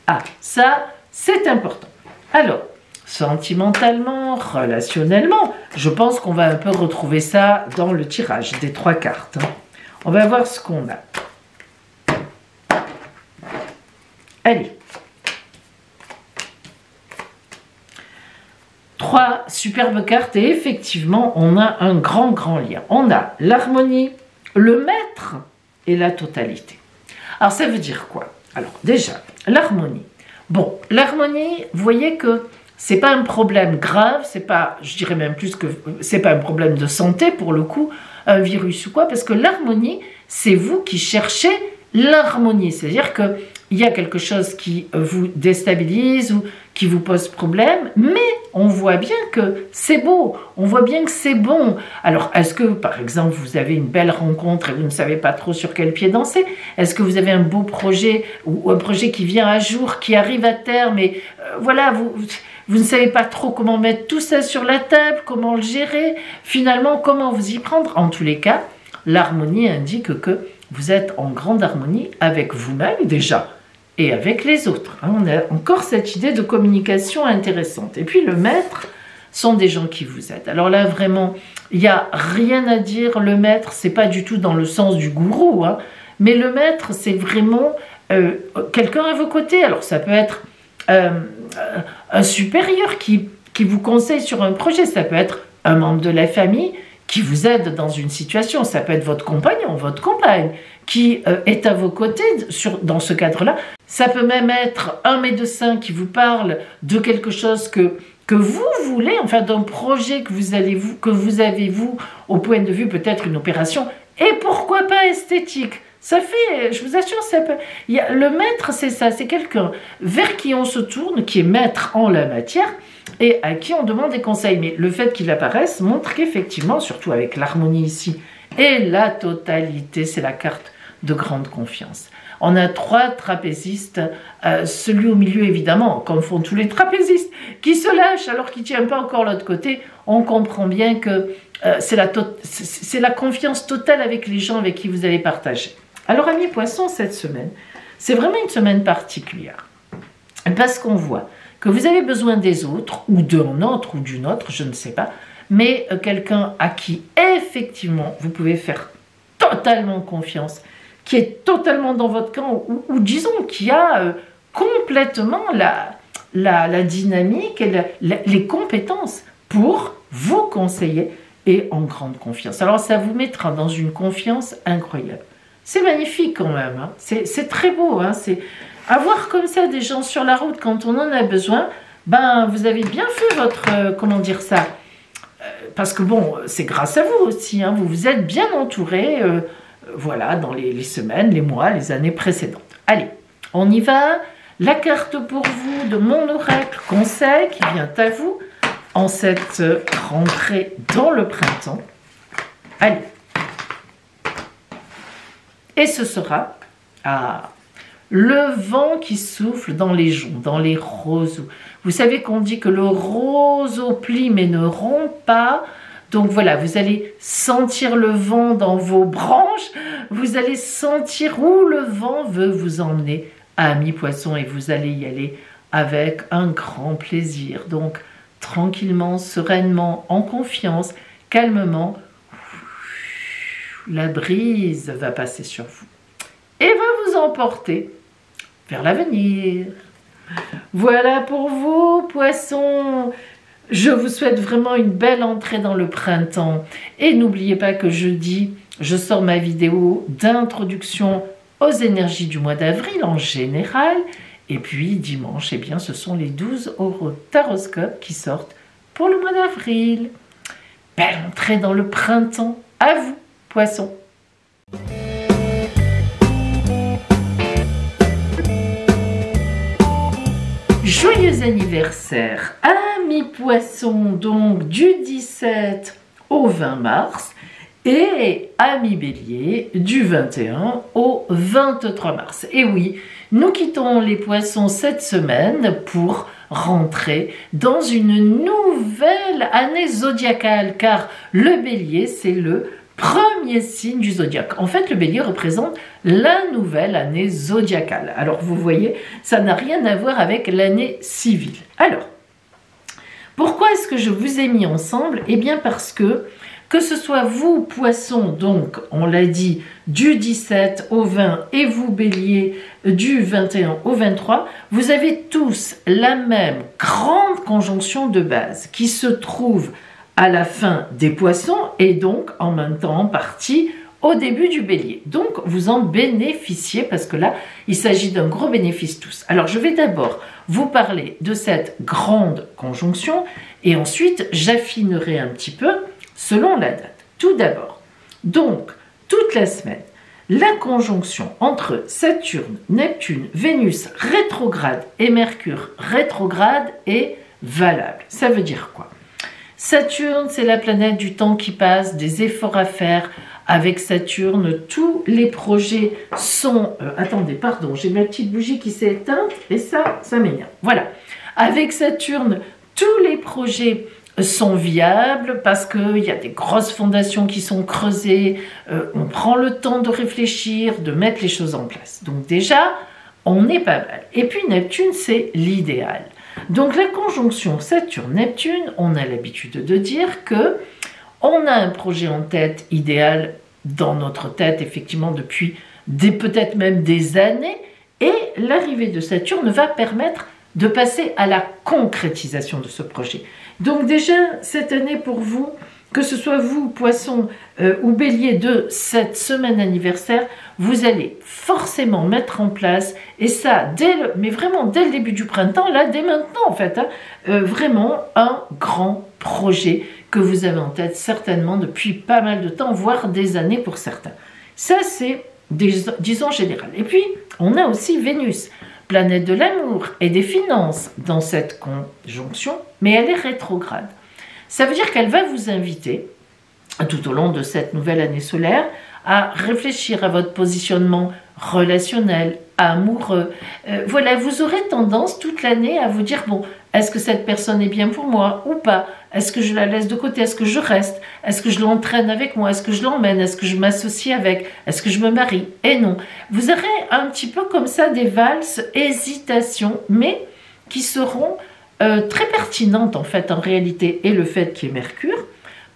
Ah, ça, c'est important. Alors, sentimentalement, relationnellement. Je pense qu'on va un peu retrouver ça dans le tirage des 3 cartes. On va voir ce qu'on a. Allez. 3 superbes cartes et effectivement, on a un grand lien. On a l'harmonie, le maître et la totalité. Alors, ça veut dire quoi? Alors, déjà, l'harmonie. Bon, l'harmonie, vous voyez que c'est pas un problème grave, c'est pas, je dirais même plus que c'est pas un problème de santé pour le coup, un virus ou quoi, parce que l'harmonie, c'est vous qui cherchez l'harmonie. C'est-à-dire que il y a quelque chose qui vous déstabilise ou qui vous pose problème, mais on voit bien que c'est beau, on voit bien que c'est bon. Alors, est-ce que, par exemple, vous avez une belle rencontre et vous ne savez pas trop sur quel pied danser? Est-ce que vous avez un beau projet ou un projet qui vient à jour, qui arrive à terme et voilà, vous ne savez pas trop comment mettre tout ça sur la table, comment le gérer, finalement, comment vous y prendre? En tous les cas, l'harmonie indique que vous êtes en grande harmonie avec vous-même déjà, et avec les autres. On a encore cette idée de communication intéressante. Et puis le maître sont des gens qui vous aident. Alors là, vraiment, il n'y a rien à dire. Le maître, c'est pas du tout dans le sens du gourou, hein, mais le maître, c'est vraiment quelqu'un à vos côtés. Alors ça peut être un supérieur qui vous conseille sur un projet. Ça peut être un membre de la famille qui vous aide dans une situation. Ça peut être votre compagnon, votre compagne, qui est à vos côtés dans ce cadre-là. Ça peut même être un médecin qui vous parle de quelque chose que vous voulez, enfin d'un projet que vous avez vous, au point de vue peut-être une opération, et pourquoi pas esthétique. Ça fait, je vous assure, ça peut... le maître, c'est ça, c'est quelqu'un vers qui on se tourne, qui est maître en la matière, et à qui on demande des conseils. Mais le fait qu'il apparaisse montre qu'effectivement, surtout avec l'harmonie ici, et la totalité, c'est la carte de grande confiance. On a 3 trapézistes, celui au milieu évidemment, comme font tous les trapézistes, qui se lâche alors qu'il ne tient pas encore l'autre côté. On comprend bien que c'est la confiance totale avec les gens avec qui vous allez partager. Alors amis poissons, cette semaine, c'est vraiment une semaine particulière. Parce qu'on voit que vous avez besoin des autres, ou d'un autre, ou d'une autre, je ne sais pas, mais quelqu'un à qui effectivement vous pouvez faire totalement confiance, qui est totalement dans votre camp, ou disons qui a complètement la dynamique et les compétences pour vous conseiller et en grande confiance. Alors ça vous mettra dans une confiance incroyable. C'est magnifique quand même, hein. C'est très beau, hein. C'est avoir comme ça des gens sur la route quand on en a besoin, ben vous avez bien fait votre, comment dire ça, parce que bon, c'est grâce à vous aussi, hein. Vous vous êtes bien entouré, voilà, dans les semaines, les mois, les années précédentes. Allez, on y va. La carte pour vous de mon oracle conseil qui vient à vous en cette rentrée dans le printemps. Allez. Et ce sera le vent qui souffle dans les joncs, dans les roseaux. Vous savez qu'on dit que le roseau plie mais ne rompt pas. Donc voilà, vous allez sentir le vent dans vos branches, vous allez sentir où le vent veut vous emmener, amis poissons, et vous allez y aller avec un grand plaisir. Donc tranquillement, sereinement, en confiance, calmement, la brise va passer sur vous et va vous emporter vers l'avenir. Voilà pour vous, poissons. Je vous souhaite vraiment une belle entrée dans le printemps. Et n'oubliez pas que jeudi, je sors ma vidéo d'introduction aux énergies du mois d'avril en général. Et puis dimanche, eh bien, ce sont les 12 horoscopes qui sortent pour le mois d'avril. Belle entrée dans le printemps. À vous, poissons. Joyeux anniversaire, amis poissons, donc du 17 au 20 mars et amis bélier du 21 au 23 mars. Et oui, nous quittons les poissons cette semaine pour rentrer dans une nouvelle année zodiacale car le bélier c'est le premier signe du zodiaque. En fait, le bélier représente la nouvelle année zodiacale. Alors, vous voyez, ça n'a rien à voir avec l'année civile. Alors, Pourquoi est-ce que je vous ai mis ensemble? Eh bien parce que ce soit vous, poissons, donc on l'a dit, du 17 au 20 et vous, bélier, du 21 au 23, vous avez tous la même grande conjonction de base qui se trouve à la fin des poissons et donc en même temps en partie au début du bélier. Donc vous en bénéficiez parce que là, il s'agit d'un gros bénéfice tous. Alors je vais d'abord vous parler de cette grande conjonction et ensuite j'affinerai un petit peu selon la date. Tout d'abord, donc toute la semaine, la conjonction entre Saturne, Neptune, Vénus rétrograde et Mercure rétrograde est valable. Ça veut dire quoi? Saturne, c'est la planète du temps qui passe, des efforts à faire. Avec Saturne, tous les projets sont... attendez, pardon, j'ai ma petite bougie qui s'est éteinte et ça m'énerve. Voilà. Avec Saturne, tous les projets sont viables parce qu'il y a des grosses fondations qui sont creusées. On prend le temps de réfléchir, de mettre les choses en place. Donc déjà, on est pas mal. Et puis Neptune, c'est l'idéal. Donc la conjonction Saturne-Neptune, on a l'habitude de dire que on a un projet en tête idéal dans notre tête, effectivement, depuis peut-être même des années, et l'arrivée de Saturne va permettre de passer à la concrétisation de ce projet. Donc déjà, cette année pour vous, que ce soit vous, poisson ou bélier de cette semaine anniversaire, vous allez forcément mettre en place, et ça, mais vraiment dès le début du printemps, là, dès maintenant en fait, vraiment un grand projet que vous avez en tête certainement depuis pas mal de temps, voire des années pour certains. Ça, c'est, disons, général. Et puis, on a aussi Vénus, planète de l'amour et des finances dans cette conjonction, mais elle est rétrograde. Ça veut dire qu'elle va vous inviter, tout au long de cette nouvelle année solaire, à réfléchir à votre positionnement relationnel, amoureux. Voilà, vous aurez tendance toute l'année à vous dire, bon, est-ce que cette personne est bien pour moi ou pas? Est-ce que je la laisse de côté? Est-ce que je reste? Est-ce que je l'entraîne avec moi? Est-ce que je l'emmène? Est-ce que je m'associe avec? Est-ce que je me marie? Et non. Vous aurez un petit peu comme ça des valses, hésitations, mais qui seront très pertinentes en fait en réalité. Et le fait qu'il y ait Mercure,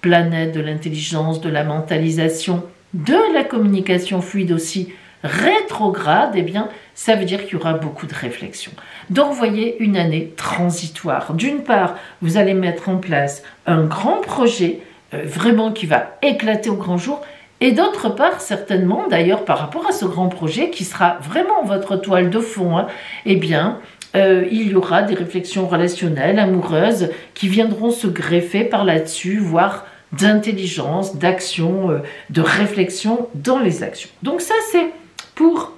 planète de l'intelligence, de la mentalisation, de la communication fluide aussi, rétrograde, eh bien, ça veut dire qu'il y aura beaucoup de réflexion. Donc, vous voyez, une année transitoire. D'une part, vous allez mettre en place un grand projet, vraiment qui va éclater au grand jour, et d'autre part, certainement, d'ailleurs, par rapport à ce grand projet, qui sera vraiment votre toile de fond, eh bien, il y aura des réflexions relationnelles, amoureuses, qui viendront se greffer par là-dessus, voire d'intelligence, d'action, de réflexion dans les actions. Donc ça, c'est pour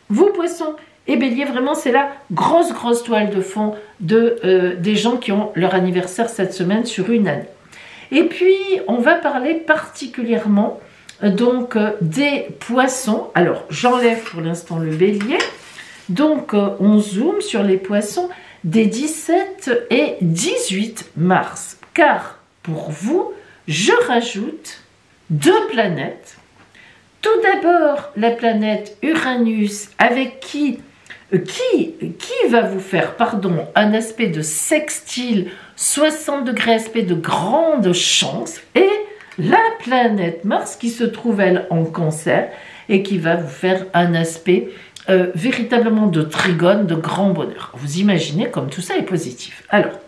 vous, poissons et bélier, vraiment, c'est la grosse toile de fond des gens qui ont leur anniversaire cette semaine sur une année. Et puis, on va parler particulièrement donc des poissons. Alors, j'enlève pour l'instant le bélier. Donc, on zoome sur les poissons des 17 et 18 mars. Car, pour vous, je rajoute 2 planètes. Tout d'abord, la planète Uranus, avec qui va vous faire, un aspect de sextile, 60 degrés, aspect de grande chance, et la planète Mars qui se trouve, elle, en Cancer, et qui va vous faire un aspect véritablement de trigone, de grand bonheur. Vous imaginez comme tout ça est positif. Alors,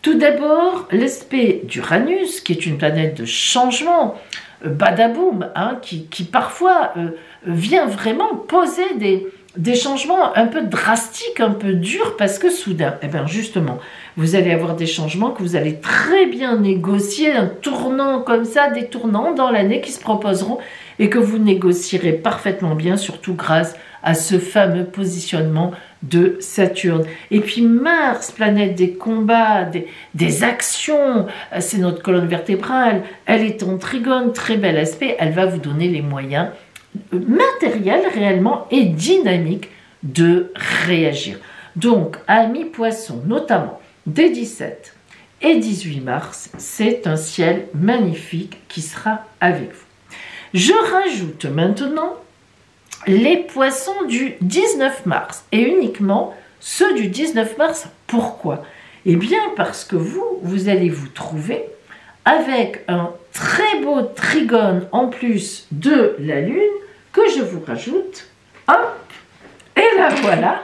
tout d'abord, l'aspect d'Uranus, qui est une planète de changement, badaboum, hein, qui parfois vient vraiment poser des changements un peu drastiques, un peu durs, parce que soudain, eh bien justement, vous allez avoir des changements que vous allez très bien négocier, un tournant comme ça, des tournants dans l'année qui se proposeront et que vous négocierez parfaitement bien, surtout grâce à ce fameux positionnement de Saturne. Et puis Mars, planète des combats, des actions, c'est notre colonne vertébrale, elle est en trigone, très bel aspect, elle va vous donner les moyens matériels réellement et dynamiques de réagir. Donc, amis poissons, notamment des 17 et 18 mars, c'est un ciel magnifique qui sera avec vous. Je rajoute maintenant les poissons du 19 mars et uniquement ceux du 19 mars. Pourquoi? Eh bien, parce que vous allez vous trouver avec un très beau trigone en plus de la Lune que je vous rajoute. Hop, et la voilà.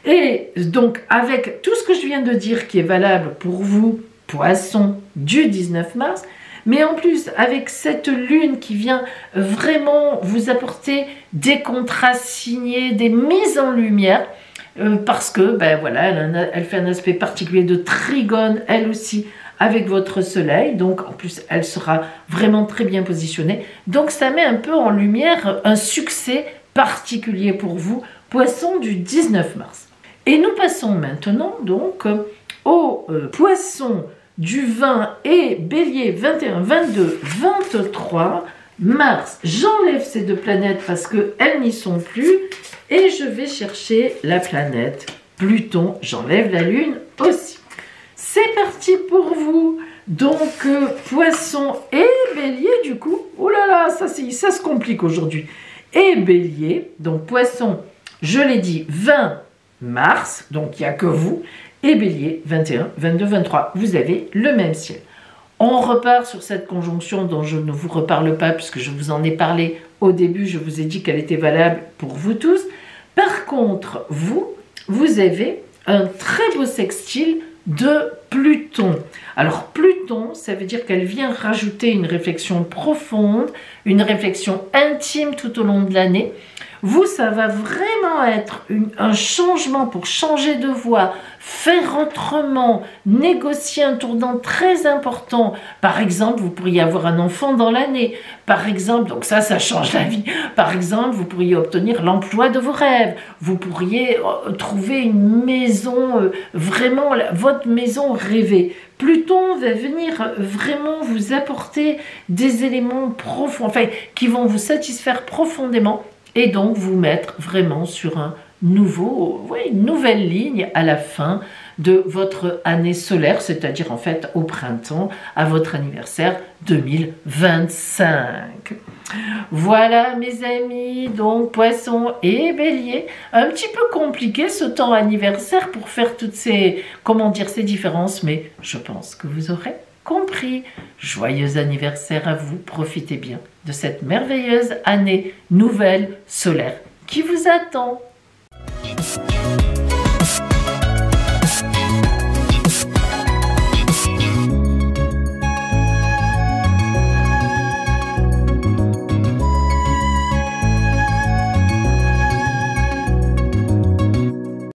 Et donc, avec tout ce que je viens de dire qui est valable pour vous, Poissons, du 19 mars, mais en plus, avec cette lune qui vient vraiment vous apporter des contrastes signés, des mises en lumière, parce que, ben voilà, elle fait un aspect particulier de trigone, elle aussi, avec votre soleil. Donc, en plus, elle sera vraiment très bien positionnée. Donc, ça met un peu en lumière un succès particulier pour vous, Poissons du 19 mars. Et nous passons maintenant, donc, aux Poissons du 20 et Bélier 21, 22, 23 mars. J'enlève ces deux planètes parce qu'elles n'y sont plus et je vais chercher la planète Pluton. J'enlève la Lune aussi. C'est parti pour vous. Donc, Poissons et Bélier, du coup. Oh là là, ça se complique aujourd'hui. Et Bélier, donc Poissons, je l'ai dit, 20 mars, donc il n'y a que vous. Et Bélier, 21, 22, 23, vous avez le même ciel. On repart sur cette conjonction dont je ne vous reparle pas puisque je vous en ai parlé au début, je vous ai dit qu'elle était valable pour vous tous. Par contre, vous avez un très beau sextile de Pluton. Alors Pluton, ça veut dire qu'elle vient rajouter une réflexion profonde, une réflexion intime tout au long de l'année. Vous, ça va vraiment être un changement pour changer de voie, faire autrement, négocier un tournant très important. Par exemple, vous pourriez avoir un enfant dans l'année. Par exemple, donc ça change la vie. Par exemple, vous pourriez obtenir l'emploi de vos rêves. Vous pourriez trouver une maison, vraiment votre maison rêvée. Pluton va venir vraiment vous apporter des éléments profonds, enfin, qui vont vous satisfaire profondément. Et donc vous mettre vraiment sur une nouvelle ligne à la fin de votre année solaire, c'est-à-dire en fait au printemps, à votre anniversaire 2025. Voilà mes amis, donc Poissons et Bélier, un petit peu compliqué ce temps anniversaire pour faire toutes ces différences, mais je pense que vous aurez compris. Joyeux anniversaire à vous, profitez bien de cette merveilleuse année nouvelle solaire qui vous attend.